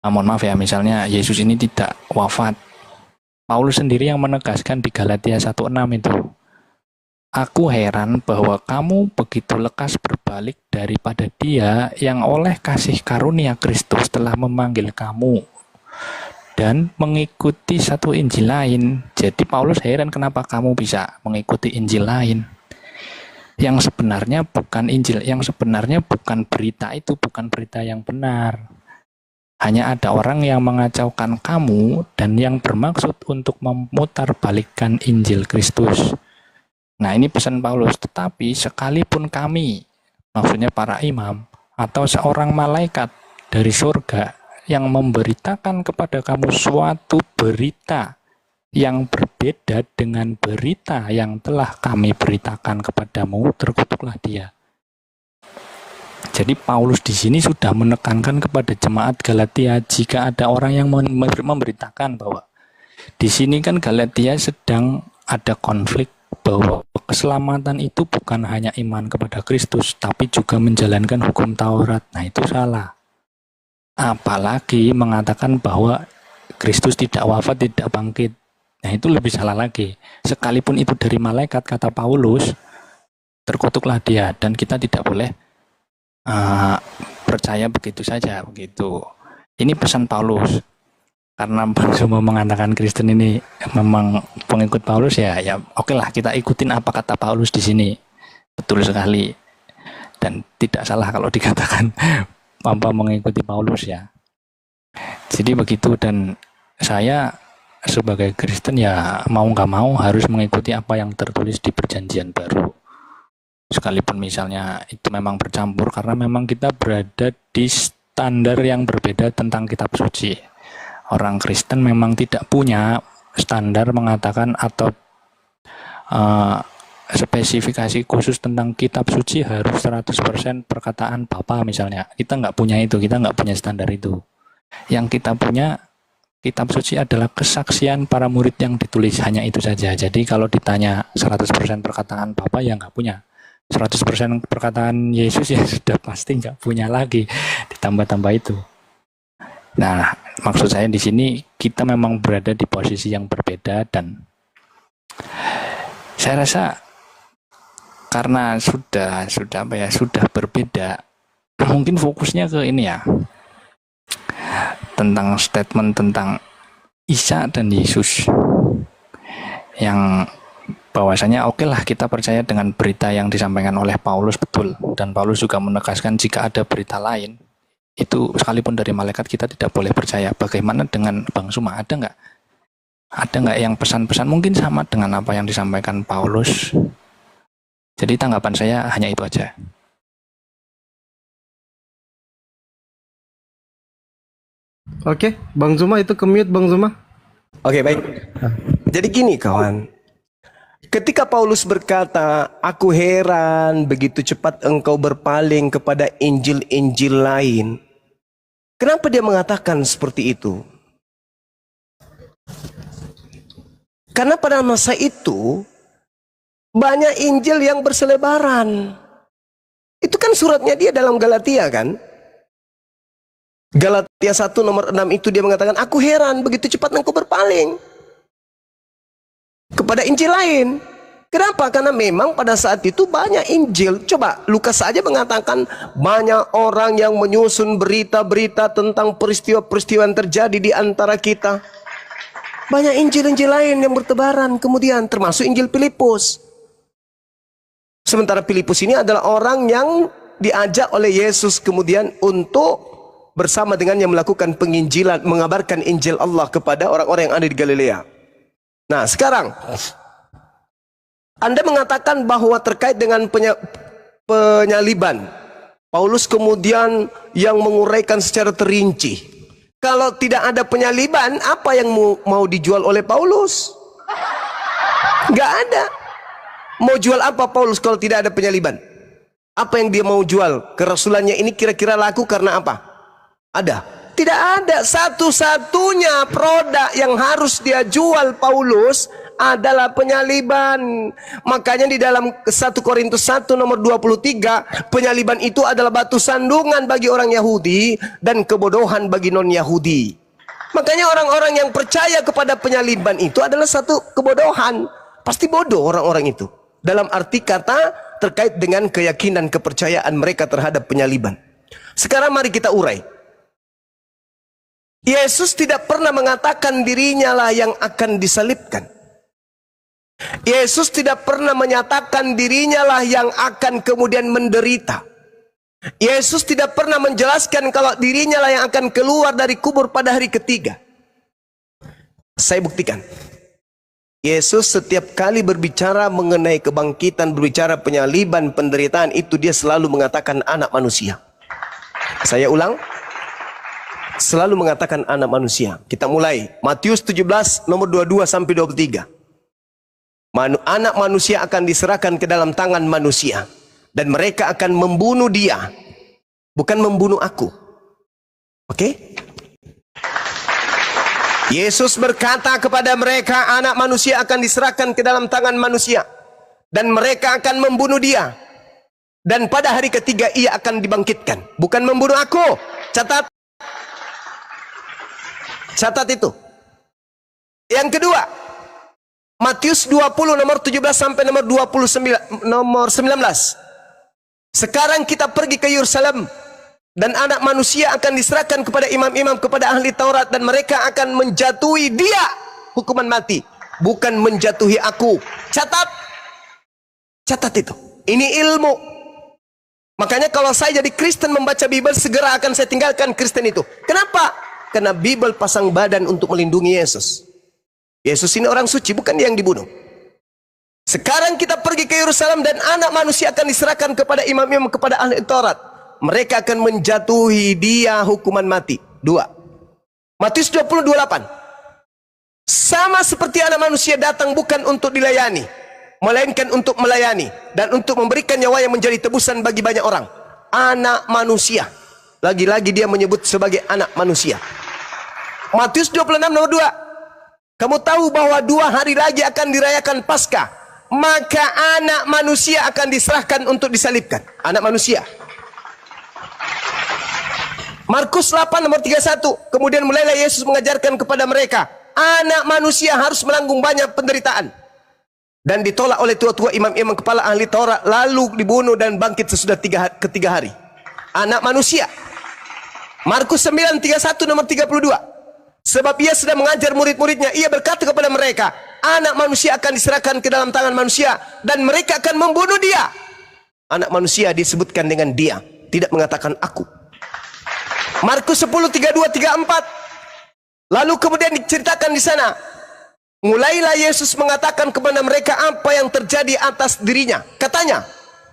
mohon maaf ya, misalnya Yesus ini tidak wafat. Paulus sendiri yang menegaskan di Galatia 1:6 itu, aku heran bahwa kamu begitu lekas berbalik daripada Dia yang oleh kasih karunia Kristus telah memanggil kamu dan mengikuti satu Injil lain. Jadi Paulus heran kenapa kamu bisa mengikuti Injil lain yang sebenarnya bukan Injil, yang sebenarnya bukan berita itu, bukan berita yang benar. Hanya ada orang yang mengacaukan kamu dan yang bermaksud untuk memutarbalikkan Injil Kristus. Nah, ini pesan Paulus. Tetapi sekalipun kami, maksudnya para imam, atau seorang malaikat dari surga yang memberitakan kepada kamu suatu berita yang berbeda dengan berita yang telah kami beritakan kepadamu, terkutuklah dia. Jadi Paulus di sini sudah menekankan kepada jemaat Galatia, jika ada orang yang memberitakan bahwa di sini kan Galatia sedang ada konflik, bahwa keselamatan itu bukan hanya iman kepada Kristus, tapi juga menjalankan hukum Taurat. Nah, itu salah. Apalagi mengatakan bahwa Kristus tidak wafat, tidak bangkit. Nah, itu lebih salah lagi. Sekalipun itu dari malaikat, kata Paulus, terkutuklah dia, dan kita tidak boleh percaya begitu saja, begitu. Ini pesan Paulus. Karena Bang Suma mengatakan Kristen ini memang pengikut Paulus, ya oke lah, kita ikutin apa kata Paulus di sini. Betul sekali. Dan tidak salah kalau dikatakan mengikuti Paulus ya. Jadi begitu, dan saya sebagai Kristen ya mau nggak mau harus mengikuti apa yang tertulis di Perjanjian Baru. sekalipun misalnya itu memang bercampur, karena memang kita berada di standar yang berbeda tentang kitab suci. Orang Kristen memang tidak punya standar mengatakan atau spesifikasi khusus tentang kitab suci harus 100% perkataan Bapa misalnya. Kita nggak punya itu, kita nggak punya standar itu. Yang kita punya kitab suci adalah kesaksian para murid yang ditulis, hanya itu saja. Jadi kalau ditanya 100% perkataan Bapa, ya nggak punya. 100% perkataan Yesus ya sudah pasti nggak punya lagi, ditambah-tambah itu. Nah, maksud saya di sini kita memang berada di posisi yang berbeda, dan saya rasa karena sudah berbeda, mungkin fokusnya ke ini ya, tentang statement tentang Isa dan Yesus, yang bahwasanya oke lah kita percaya dengan berita yang disampaikan oleh Paulus, betul, dan Paulus juga menegaskan jika ada berita lain itu sekalipun dari malaikat kita tidak boleh percaya. Bagaimana dengan Bang Suma, ada nggak yang pesan-pesan mungkin sama dengan apa yang disampaikan Paulus? Jadi tanggapan saya hanya itu aja. Oke, Bang Zuma itu ke-mute Bang Zuma. Oke, baik. Jadi gini kawan, ketika Paulus berkata, aku heran begitu cepat engkau berpaling kepada Injil-Injil lain. Kenapa dia mengatakan seperti itu? Karena pada masa itu banyak Injil yang berselebaran. Itu kan suratnya dia dalam Galatia kan? Galatia 1 nomor 6 itu dia mengatakan, aku heran begitu cepat engkau berpaling kepada Injil lain. Kenapa? Karena memang pada saat itu banyak Injil. Coba Lukas saja mengatakan banyak orang yang menyusun berita-berita tentang peristiwa-peristiwa yang terjadi di antara kita. Banyak Injil-Injil lain yang bertebaran kemudian, termasuk Injil Filipus. Sementara Filipus ini adalah orang yang diajak oleh Yesus kemudian untuk bersama dengannya melakukan penginjilan, mengabarkan Injil Allah kepada orang-orang yang ada di Galilea. Nah sekarang Anda mengatakan bahwa terkait dengan penyaliban, Paulus kemudian yang menguraikan secara terinci. Kalau tidak ada penyaliban, apa yang mau dijual oleh Paulus? Gak ada. Mau jual apa Paulus kalau tidak ada penyaliban? Apa yang dia mau jual? Kerasulannya ini kira-kira laku karena apa? Ada? Tidak ada. Satu-satunya produk yang harus dia jual Paulus adalah penyaliban. Makanya di dalam 1 Korintus 1 nomor 23, penyaliban itu adalah batu sandungan bagi orang Yahudi dan kebodohan bagi non-Yahudi. Makanya orang-orang yang percaya kepada penyaliban itu adalah satu kebodohan. Pasti bodoh orang-orang itu. Dalam arti kata terkait dengan keyakinan kepercayaan mereka terhadap penyaliban. Sekarang mari kita urai. Yesus tidak pernah mengatakan dirinya lah yang akan disalibkan. Yesus tidak pernah menyatakan dirinya lah yang akan kemudian menderita. Yesus tidak pernah menjelaskan kalau dirinya lah yang akan keluar dari kubur pada hari ketiga. Saya buktikan. Yesus setiap kali berbicara mengenai kebangkitan, berbicara penyaliban, penderitaan, itu dia selalu mengatakan anak manusia. Saya ulang. Selalu mengatakan anak manusia. Kita mulai. Matius 17 nomor 22 sampai 23. Anak manusia akan diserahkan ke dalam tangan manusia. Dan mereka akan membunuh dia. Bukan membunuh aku. Oke? Yesus berkata kepada mereka, anak manusia akan diserahkan ke dalam tangan manusia. Dan mereka akan membunuh dia. Dan pada hari ketiga ia akan dibangkitkan. Bukan membunuh aku. Catat. Catat itu. Yang kedua, Matius 20 nomor 17 sampai nomor 29 nomor 19. Sekarang kita pergi ke Yerusalem dan anak manusia akan diserahkan kepada imam-imam, kepada ahli Taurat, dan mereka akan menjatuhi dia hukuman mati, bukan menjatuhi aku. Catat. Catat itu. Ini ilmu. Makanya kalau saya jadi Kristen membaca Bible, segera akan saya tinggalkan Kristen itu. Kenapa? Karena Bible pasang badan untuk melindungi Yesus. Yesus ini orang suci, bukan dia yang dibunuh. Sekarang kita pergi ke Yerusalem dan anak manusia akan diserahkan kepada imam-imam, kepada ahli Taurat. Mereka akan menjatuhi dia hukuman mati. 2. Matius 20:28. Sama seperti anak manusia datang bukan untuk dilayani, melainkan untuk melayani dan untuk memberikan nyawa yang menjadi tebusan bagi banyak orang. Anak manusia. Lagi-lagi dia menyebut sebagai anak manusia. Matius 26 nomor 2. Kamu tahu bahwa 2 hari lagi akan dirayakan Paskah. Maka anak manusia akan diserahkan untuk disalibkan. Anak manusia. Markus 8 nomor 31. Kemudian mulailah Yesus mengajarkan kepada mereka, anak manusia harus menanggung banyak penderitaan dan ditolak oleh tua-tua imam-imam kepala ahli Taurat, lalu dibunuh dan bangkit sesudah ketiga hari. Anak manusia. Markus 9:31 nomor 32. Sebab ia sedang mengajar murid-muridnya, ia berkata kepada mereka, anak manusia akan diserahkan ke dalam tangan manusia dan mereka akan membunuh dia. Anak manusia disebutkan dengan dia, tidak mengatakan aku. Markus 10:32-34. Lalu kemudian diceritakan di sana, mulailah Yesus mengatakan kepada mereka apa yang terjadi atas dirinya. Katanya,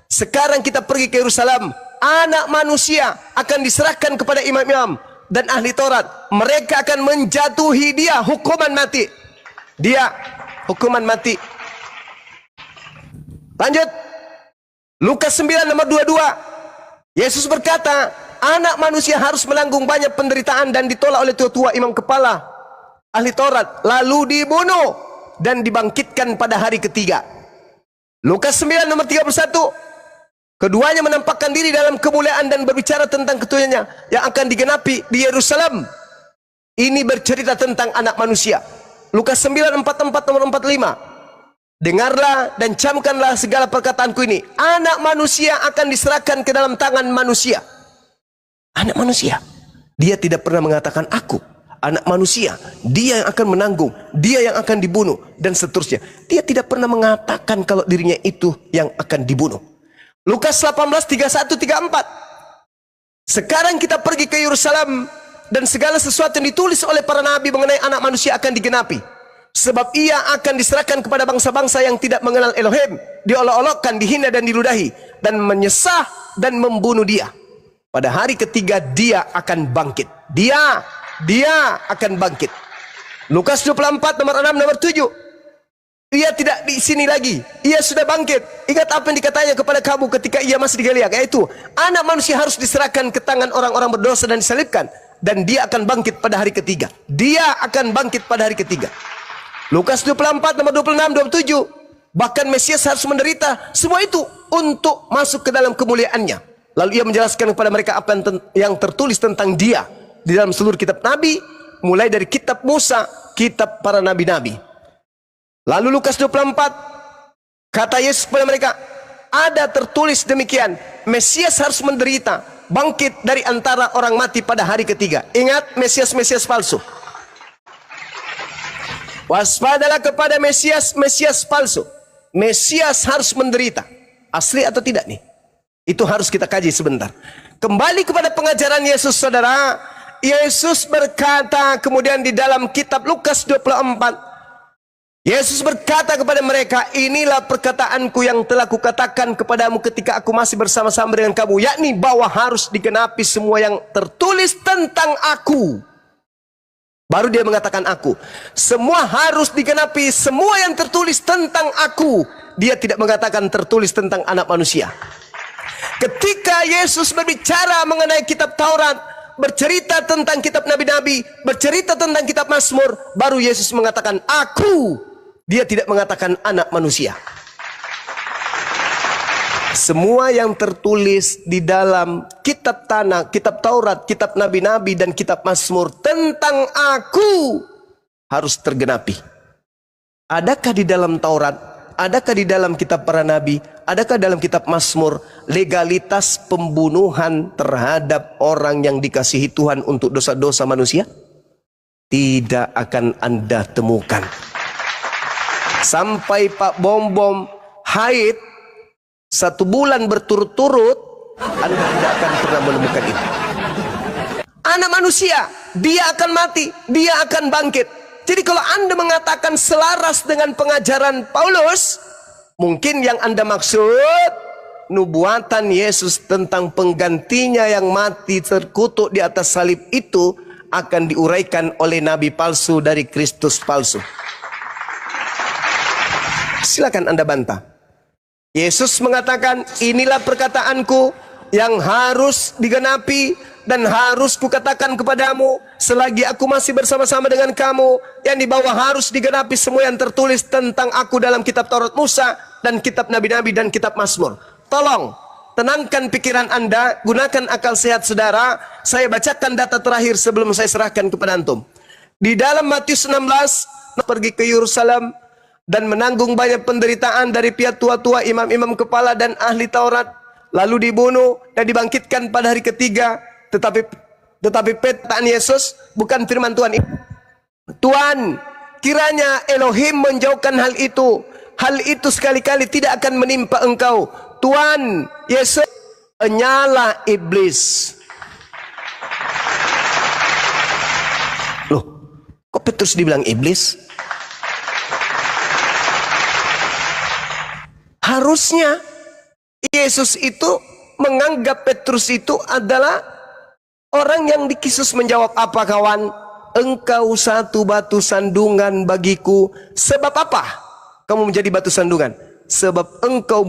sekarang kita pergi ke Yerusalem, anak manusia akan diserahkan kepada imam-imam dan ahli Taurat. Mereka akan menjatuhi dia hukuman mati. Dia hukuman mati. Lanjut. Lukas 9 nomor 22. Yesus berkata, anak manusia harus menanggung banyak penderitaan dan ditolak oleh tua-tua imam kepala ahli Taurat, lalu dibunuh dan dibangkitkan pada hari ketiga. Lukas 9 nomor 31. Keduanya menampakkan diri dalam kemuliaan dan berbicara tentang ketuanya yang akan digenapi di Yerusalem. Ini bercerita tentang anak manusia. Lukas 9:44 nomor 45. Dengarlah dan camkanlah segala perkataanku ini. Anak manusia akan diserahkan ke dalam tangan manusia. Anak manusia. Dia tidak pernah mengatakan aku. Anak manusia. Dia yang akan menanggung. Dia yang akan dibunuh. Dan seterusnya. Dia tidak pernah mengatakan kalau dirinya itu yang akan dibunuh. Lukas 18:31-34. Sekarang kita pergi ke Yerusalem dan segala sesuatu yang ditulis oleh para nabi mengenai anak manusia akan digenapi. Sebab ia akan diserahkan kepada bangsa-bangsa yang tidak mengenal Elohim, diolok-olokkan, dihina dan diludahi, dan menyesah dan membunuh dia. Pada hari ketiga dia akan bangkit. Dia akan bangkit. Lukas 24 nomor 6 nomor 7. Ia tidak di sini lagi. Ia sudah bangkit. Ingat apa yang dikatanya kepada kamu ketika ia masih di Galilea, yaitu anak manusia harus diserahkan ke tangan orang-orang berdosa dan disalibkan, dan dia akan bangkit pada hari ketiga. Dia akan bangkit pada hari ketiga. Lukas 24 nomor 26 27. Bahkan Mesias harus menderita semua itu untuk masuk ke dalam kemuliaannya. Lalu ia menjelaskan kepada mereka apa yang tertulis tentang dia di dalam seluruh kitab nabi, mulai dari kitab Musa, kitab para nabi-nabi. Lalu Lukas 24, kata Yesus kepada mereka, ada tertulis demikian, Mesias harus menderita, bangkit dari antara orang mati pada hari ketiga. Ingat, Mesias palsu. Waspadalah kepada Mesias palsu. Mesias harus menderita. Asli atau tidak nih? Itu harus kita kaji sebentar. Kembali kepada pengajaran Yesus, saudara. Yesus berkata kemudian di dalam kitab Lukas 24, Yesus berkata kepada mereka, inilah perkataanku yang telah kukatakan kepadamu ketika aku masih bersama-sama dengan kamu, yakni bahwa harus digenapi semua yang tertulis tentang aku. Baru dia mengatakan aku. Semua harus digenapi, semua yang tertulis tentang aku. Dia tidak mengatakan tertulis tentang anak manusia. Ketika Yesus berbicara mengenai kitab Taurat, bercerita tentang kitab nabi-nabi, bercerita tentang kitab Mazmur, baru Yesus mengatakan aku. Dia tidak mengatakan anak manusia. Semua yang tertulis di dalam kitab Tanakh, kitab Taurat, kitab nabi-nabi dan kitab Mazmur tentang aku harus tergenapi. Adakah di dalam Taurat, adakah di dalam kitab para nabi, adakah dalam kitab Mazmur legalitas pembunuhan terhadap orang yang dikasihi Tuhan untuk dosa-dosa manusia? Tidak akan Anda temukan. Sampai Pak Bom haid 1 bulan berturut-turut, Anda tidak akan pernah menemukan itu. Anak manusia, dia akan mati, dia akan bangkit. Jadi kalau Anda mengatakan selaras dengan pengajaran Paulus, Mungkin yang Anda maksud nubuatan Yesus tentang penggantinya yang mati terkutuk di atas salib itu akan diuraikan oleh nabi palsu dari Kristus palsu. Silakan Anda bantah. Yesus mengatakan, inilah perkataanku yang harus digenapi dan harus kukatakan kepadamu selagi aku masih bersama-sama dengan kamu, yang di bawah harus digenapi semua yang tertulis tentang aku dalam kitab Taurat Musa dan kitab Nabi-Nabi dan kitab Mazmur. Tolong tenangkan pikiran Anda, gunakan akal sehat saudara. Saya bacakan data terakhir sebelum saya serahkan kepada antum. Di dalam Matius 16, pergi ke Yerusalem dan menanggung banyak penderitaan dari pihak tua-tua, imam-imam kepala dan ahli Taurat, lalu dibunuh dan dibangkitkan pada hari ketiga. Tetapi perkataan Yesus bukan firman Tuhan. Tuhan, kiranya Elohim menjauhkan hal itu. Hal itu sekali-kali tidak akan menimpa engkau. Tuhan Yesus menyala iblis. Loh, kok Petrus dibilang iblis? Harusnya Yesus itu menganggap Petrus itu adalah orang yang Yesus menjawab, apa kawan? Engkau satu batu sandungan bagiku. Sebab apa kamu menjadi batu sandungan? Sebab engkau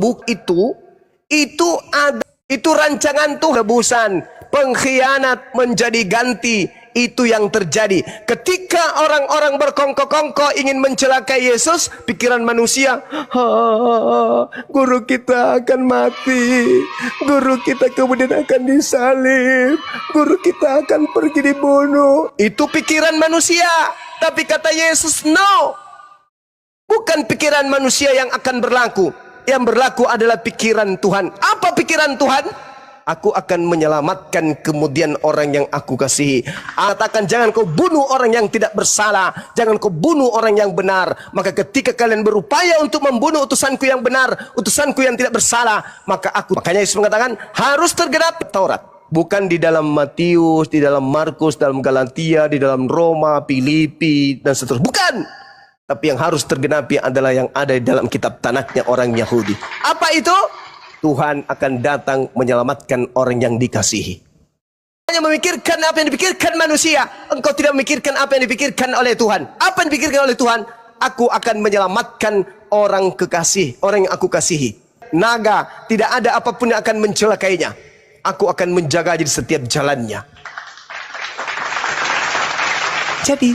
itu ada, itu rancangan Tuhan, tebusan, pengkhianat menjadi ganti. Itu yang terjadi ketika orang-orang berkongkok-kongkok ingin mencelakai Yesus. Pikiran manusia, guru kita akan mati, guru kita kemudian akan disalib, guru kita akan pergi dibunuh. Itu pikiran manusia. Tapi kata Yesus, no, bukan pikiran manusia yang akan berlaku. Yang berlaku adalah pikiran Tuhan. Apa pikiran Tuhan? Aku akan menyelamatkan kemudian orang yang aku kasihi. Katakan, jangan kau bunuh orang yang tidak bersalah, jangan kau bunuh orang yang benar. Maka ketika kalian berupaya untuk membunuh utusanku yang benar, utusanku yang tidak bersalah, makanya Yesus mengatakan harus tergenapi Taurat. Bukan di dalam Matius, di dalam Markus, dalam Galatia, di dalam Roma, Filipi dan seterusnya. Bukan. Tapi yang harus tergenapi adalah yang ada di dalam kitab Tanaknya orang Yahudi. Apa itu? Tuhan akan datang menyelamatkan orang yang dikasihi. Hanya memikirkan apa yang dipikirkan manusia. Engkau tidak memikirkan apa yang dipikirkan oleh Tuhan. Apa yang dipikirkan oleh Tuhan? Aku akan menyelamatkan orang kekasih, orang yang aku kasihi. Naga, tidak ada apapun yang akan mencelakainya. Aku akan menjaga di setiap jalannya. Jadi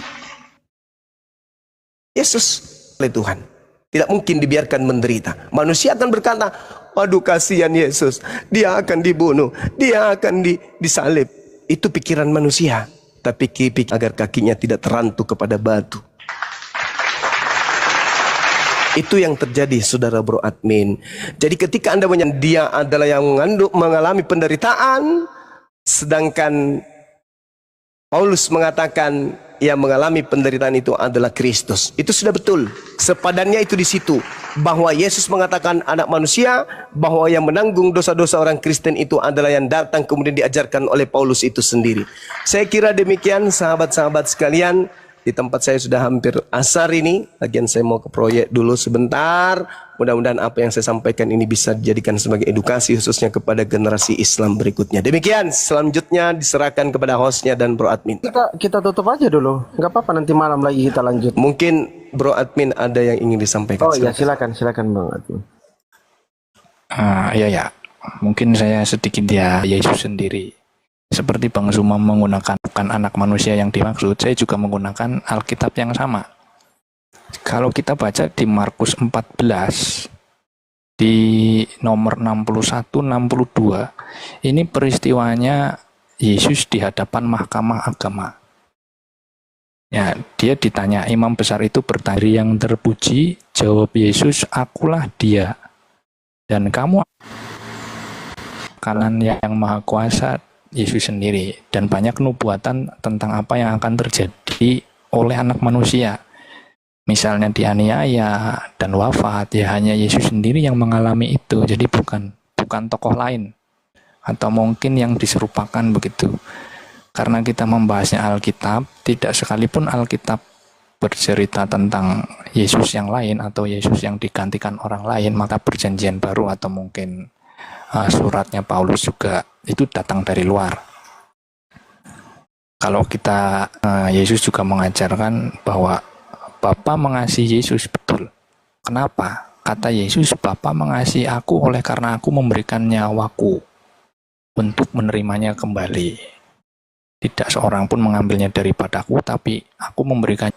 Yesus oleh Tuhan tidak mungkin dibiarkan menderita. Manusia akan berkata, aduh kasihan Yesus, dia akan dibunuh, dia akan disalib. Itu pikiran manusia. Tapi agar kakinya tidak terantuk kepada batu. Itu yang terjadi, saudara bro admin. Jadi ketika Anda menyatakan dia adalah yang mengalami penderitaan, sedangkan Paulus mengatakan yang mengalami penderitaan itu adalah Kristus. Itu sudah betul. Sepadannya itu di situ. Bahwa Yesus mengatakan anak manusia, bahwa yang menanggung dosa-dosa orang Kristen itu adalah yang datang kemudian diajarkan oleh Paulus itu sendiri. Saya kira demikian sahabat-sahabat sekalian. Di tempat saya sudah hampir asar ini. Lagian saya mau ke proyek dulu sebentar. Mudah-mudahan apa yang saya sampaikan ini bisa dijadikan sebagai edukasi khususnya kepada generasi Islam berikutnya. Demikian, selanjutnya diserahkan kepada hostnya dan bro admin. Kita tutup aja dulu. Nggak apa-apa, nanti malam lagi kita lanjut. Mungkin bro admin ada yang ingin disampaikan. Oh iya, silakan bang admin. Ya. Mungkin saya sedikit Yesus sendiri. Seperti Bang Zuma menggunakan anak manusia yang dimaksud, saya juga menggunakan Alkitab yang sama. Kalau kita baca di Markus 14, di nomor 61-62, ini peristiwanya Yesus di hadapan mahkamah agama. Ya, dia ditanya, imam besar itu bertanya, yang terpuji, jawab Yesus, akulah dia. Dan kamu kanan yang maha kuasa, Yesus sendiri. Dan banyak nubuatan tentang apa yang akan terjadi oleh anak manusia. Misalnya dianiaya dan wafat, ya hanya Yesus sendiri yang mengalami itu. Jadi bukan tokoh lain. Atau mungkin yang diserupakan begitu. Karena kita membahasnya Alkitab, tidak sekalipun Alkitab bercerita tentang Yesus yang lain atau Yesus yang digantikan orang lain, maka perjanjian baru atau mungkin suratnya Paulus juga itu datang dari luar. Kalau kita, Yesus juga mengajarkan bahwa Bapa mengasihi Yesus, betul. Kenapa? Kata Yesus, Bapa mengasihi aku oleh karena aku memberikan nyawaku untuk menerimanya kembali. Tidak seorang pun mengambilnya daripadaku, tapi aku memberikan.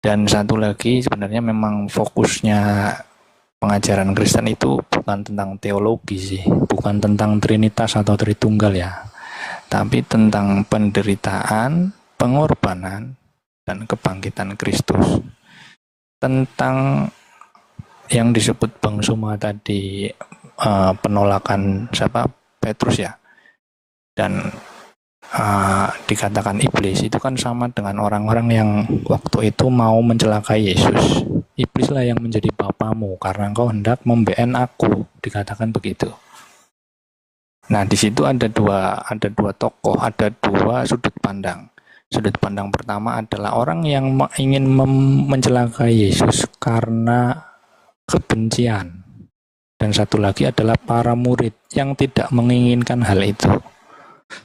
Dan satu lagi, sebenarnya memang fokusnya pengajaran Kristen itu bukan tentang teologi sih, bukan tentang Trinitas atau Tritunggal ya, tapi tentang penderitaan, pengorbanan, dan kebangkitan Kristus. Tentang yang disebut Bang Suma tadi, penolakan siapa? Petrus ya, dan dikatakan iblis itu kan sama dengan orang-orang yang waktu itu mau mencelakai Yesus. Iblislah yang menjadi bapamu karena engkau hendak membeen aku, dikatakan begitu. Nah, di situ ada dua tokoh, ada dua sudut pandang. Sudut pandang pertama adalah orang yang ingin mencelakai Yesus karena kebencian. Dan satu lagi adalah para murid yang tidak menginginkan hal itu,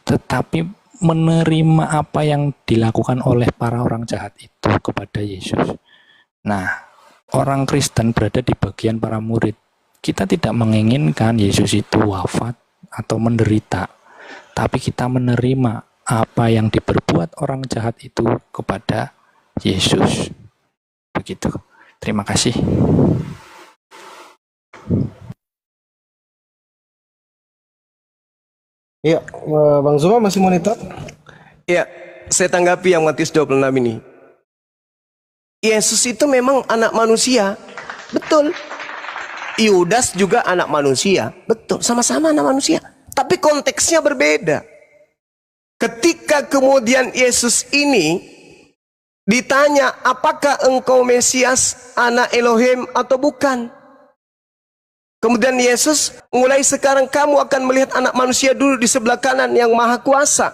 tetapi menerima apa yang dilakukan oleh para orang jahat itu kepada Yesus. Nah, orang Kristen berada di bagian para murid. Kita tidak menginginkan Yesus itu wafat atau menderita, tapi kita menerima apa yang diperbuat orang jahat itu kepada Yesus. Begitu. Terima kasih. Iya, Bang Zuma masih monitor? Ya, saya tanggapi yang Matius 26 ini. Yesus itu memang anak manusia, betul. Yudas juga anak manusia, betul. Sama-sama anak manusia, tapi konteksnya berbeda. Ketika kemudian Yesus ini ditanya, apakah engkau Mesias, anak Elohim atau bukan? Kemudian Yesus, mulai sekarang kamu akan melihat anak manusia duduk di sebelah kanan yang maha kuasa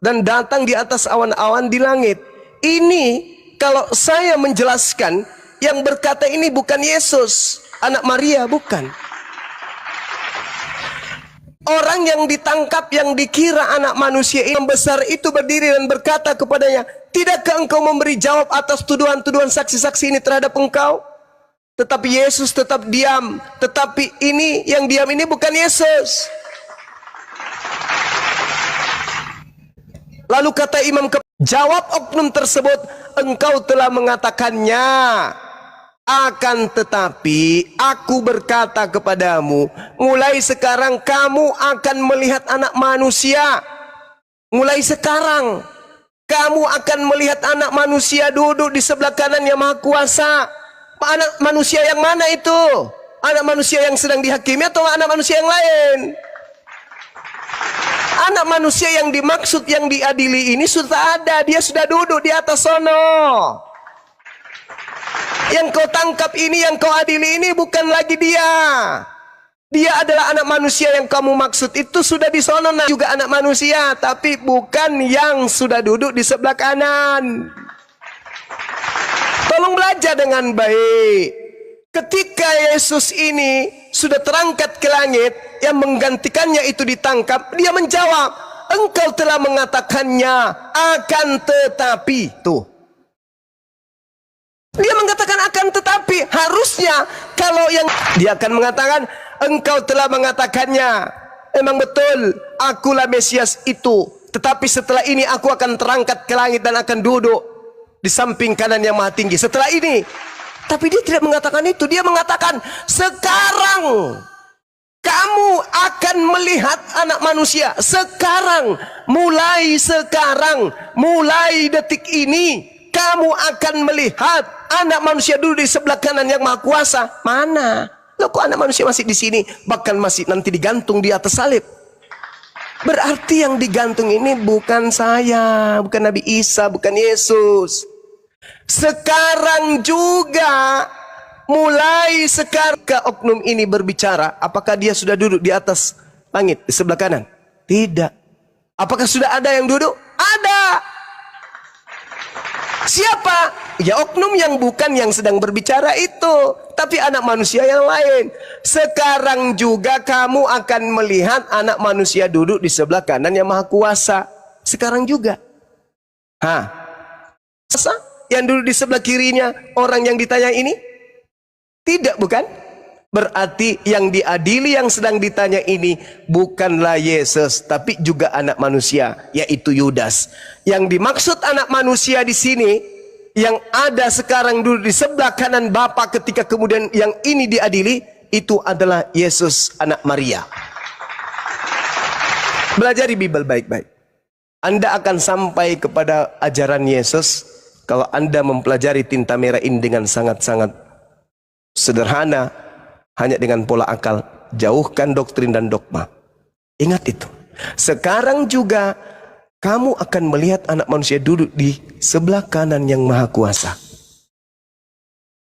dan datang di atas awan-awan di langit. Ini kalau saya menjelaskan, yang berkata ini bukan Yesus, anak Maria, bukan. Orang yang ditangkap, yang dikira anak manusia yang besar itu berdiri dan berkata kepadanya, tidakkah engkau memberi jawab atas tuduhan-tuduhan saksi-saksi ini terhadap engkau? Tetapi Yesus tetap diam. Tetapi ini yang diam ini bukan Yesus. Lalu kata imam, jawab oknum tersebut, engkau telah mengatakannya. Akan tetapi aku berkata kepadamu, mulai sekarang kamu akan melihat anak manusia. Mulai sekarang kamu akan melihat anak manusia duduk di sebelah kanan yang maha kuasa. Anak manusia yang mana itu? Anak manusia yang sedang dihakimi atau anak manusia yang lain? Anak manusia yang dimaksud, yang diadili ini sudah ada. Dia sudah duduk di atas sono. Yang kau tangkap ini, yang kau adili ini bukan lagi dia. Dia adalah anak manusia yang kamu maksud. Itu sudah di sono, juga anak manusia, tapi bukan yang sudah duduk di sebelah kanan. Tolong belajar dengan baik. Ketika Yesus ini sudah terangkat ke langit, yang menggantikannya itu ditangkap, dia menjawab, engkau telah mengatakannya, akan tetapi. Tuh, dia mengatakan akan tetapi. Harusnya kalau yang dia akan mengatakan, engkau telah mengatakannya, memang betul, akulah Mesias itu, tetapi setelah ini aku akan terangkat ke langit dan akan duduk di samping kanan yang maha tinggi setelah ini. Tapi dia tidak mengatakan itu. Dia mengatakan, sekarang kamu akan melihat anak manusia. Sekarang, mulai sekarang, mulai detik ini, kamu akan melihat anak manusia duduk di sebelah kanan yang maha kuasa. Mana? Loh, kok anak manusia masih di sini? Bahkan masih nanti digantung di atas salib. Berarti yang digantung ini bukan saya, bukan Nabi Isa, bukan Yesus. Sekarang juga, mulai sekarang ke oknum ini berbicara, apakah dia sudah duduk di atas langit di sebelah kanan? Tidak. Apakah sudah ada yang duduk? Ada. Siapa? Ya oknum yang bukan yang sedang berbicara itu, tapi anak manusia yang lain. Sekarang juga kamu akan melihat anak manusia duduk di sebelah kanan yang maha kuasa. Sekarang juga. Yang duduk di sebelah kirinya orang yang ditanya ini? Tidak, bukan? Berarti yang diadili yang sedang ditanya ini bukanlah Yesus, tapi juga anak manusia, yaitu Yudas. Yang dimaksud anak manusia di sini, yang ada sekarang duduk di sebelah kanan Bapa ketika kemudian yang ini diadili, itu adalah Yesus anak Maria. Belajari Bible baik-baik. Anda akan sampai kepada ajaran Yesus kalau Anda mempelajari tinta merah ini dengan sangat-sangat sederhana, hanya dengan pola akal. Jauhkan doktrin dan dogma. Ingat itu. Sekarang juga kamu akan melihat anak manusia duduk di sebelah kanan yang maha kuasa.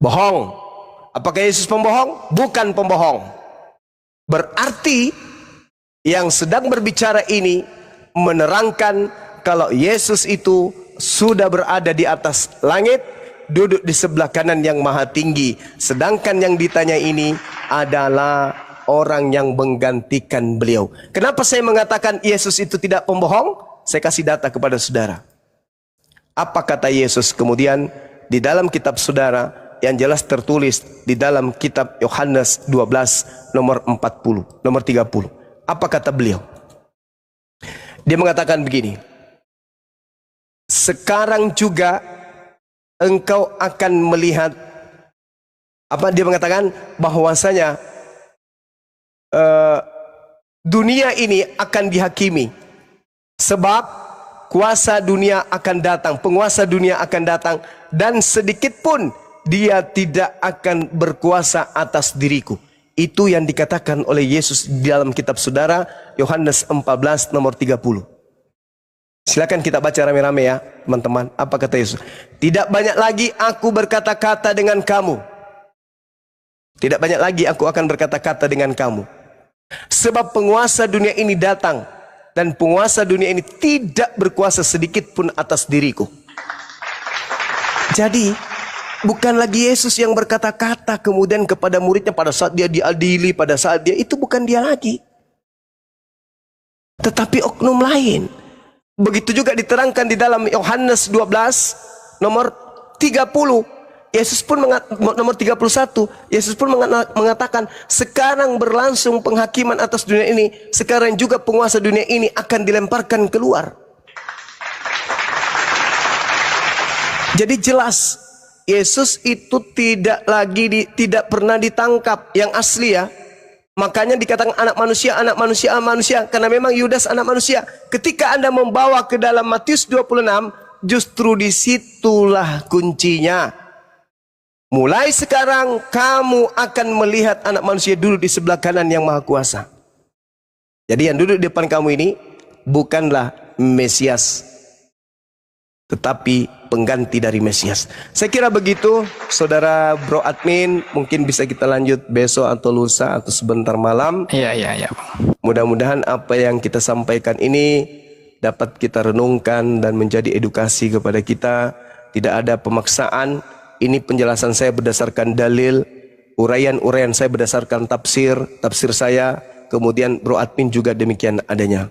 Bohong. Apakah Yesus pembohong? Bukan pembohong. Berarti yang sedang berbicara ini menerangkan kalau Yesus itu sudah berada di atas langit, duduk di sebelah kanan yang maha tinggi. Sedangkan yang ditanya ini adalah orang yang menggantikan beliau. Kenapa saya mengatakan Yesus itu tidak pembohong? Saya kasih data kepada saudara. Apa kata Yesus kemudian di dalam kitab saudara yang jelas tertulis di dalam kitab Yohanes 12 nomor 40, nomor 30. Apa kata beliau? Dia mengatakan begini. Sekarang juga engkau akan melihat, apa dia mengatakan? Bahwasanya dunia ini akan dihakimi. Sebab kuasa dunia akan datang, penguasa dunia akan datang, dan sedikit pun dia tidak akan berkuasa atas diriku. Itu yang dikatakan oleh Yesus di dalam kitab saudara Yohanes 14 nomor 30. Silakan kita baca rame-rame ya teman-teman. Apa kata Yesus? Tidak banyak lagi aku berkata-kata dengan kamu. Tidak banyak lagi aku akan berkata-kata dengan kamu. Sebab penguasa dunia ini datang, dan penguasa dunia ini tidak berkuasa sedikit pun atas diriku. Jadi bukan lagi Yesus yang berkata-kata kemudian kepada muridnya pada saat dia diadili, pada saat dia, itu bukan dia lagi, tetapi oknum lain. Begitu juga diterangkan di dalam Yohanes 12 nomor 30. Yesus pun nomor 31, Yesus pun mengatakan sekarang berlangsung penghakiman atas dunia ini, sekarang juga penguasa dunia ini akan dilemparkan keluar. Jadi jelas Yesus itu tidak pernah ditangkap yang asli ya. Makanya dikatakan anak manusia, anak manusia, anak manusia, karena memang Yudas anak manusia. Ketika Anda membawa ke dalam Matius 26, justru disitulah kuncinya. Mulai sekarang kamu akan melihat anak manusia duduk di sebelah kanan yang maha kuasa. Jadi yang duduk di depan kamu ini bukanlah Mesias, tetapi pengganti dari Mesias. Saya kira begitu, saudara bro admin. Mungkin bisa kita lanjut besok atau lusa atau sebentar malam. Iya. Mudah-mudahan apa yang kita sampaikan ini dapat kita renungkan dan menjadi edukasi kepada kita. Tidak ada pemaksaan. Ini penjelasan saya berdasarkan dalil, uraian-uraian saya berdasarkan tafsir saya. Kemudian bro admin juga demikian adanya.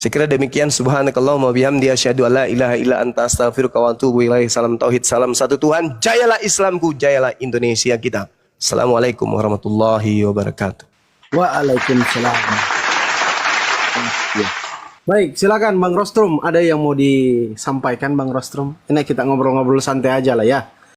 Saya kira demikian. Subhanakallahumma bihamdi asyhadu an la ilaha illa anta astaghfiruka wa atubu ilaik. Salam tauhid, salam satu Tuhan. Jayalah Islamku, jayalah Indonesia kita. Assalamualaikum warahmatullahi wabarakatuh. Waalaikumsalam. Ya. Baik, silakan Bang Rostrum. Ada yang mau disampaikan Bang Rostrum? Ini kita ngobrol-ngobrol santai aja lah ya.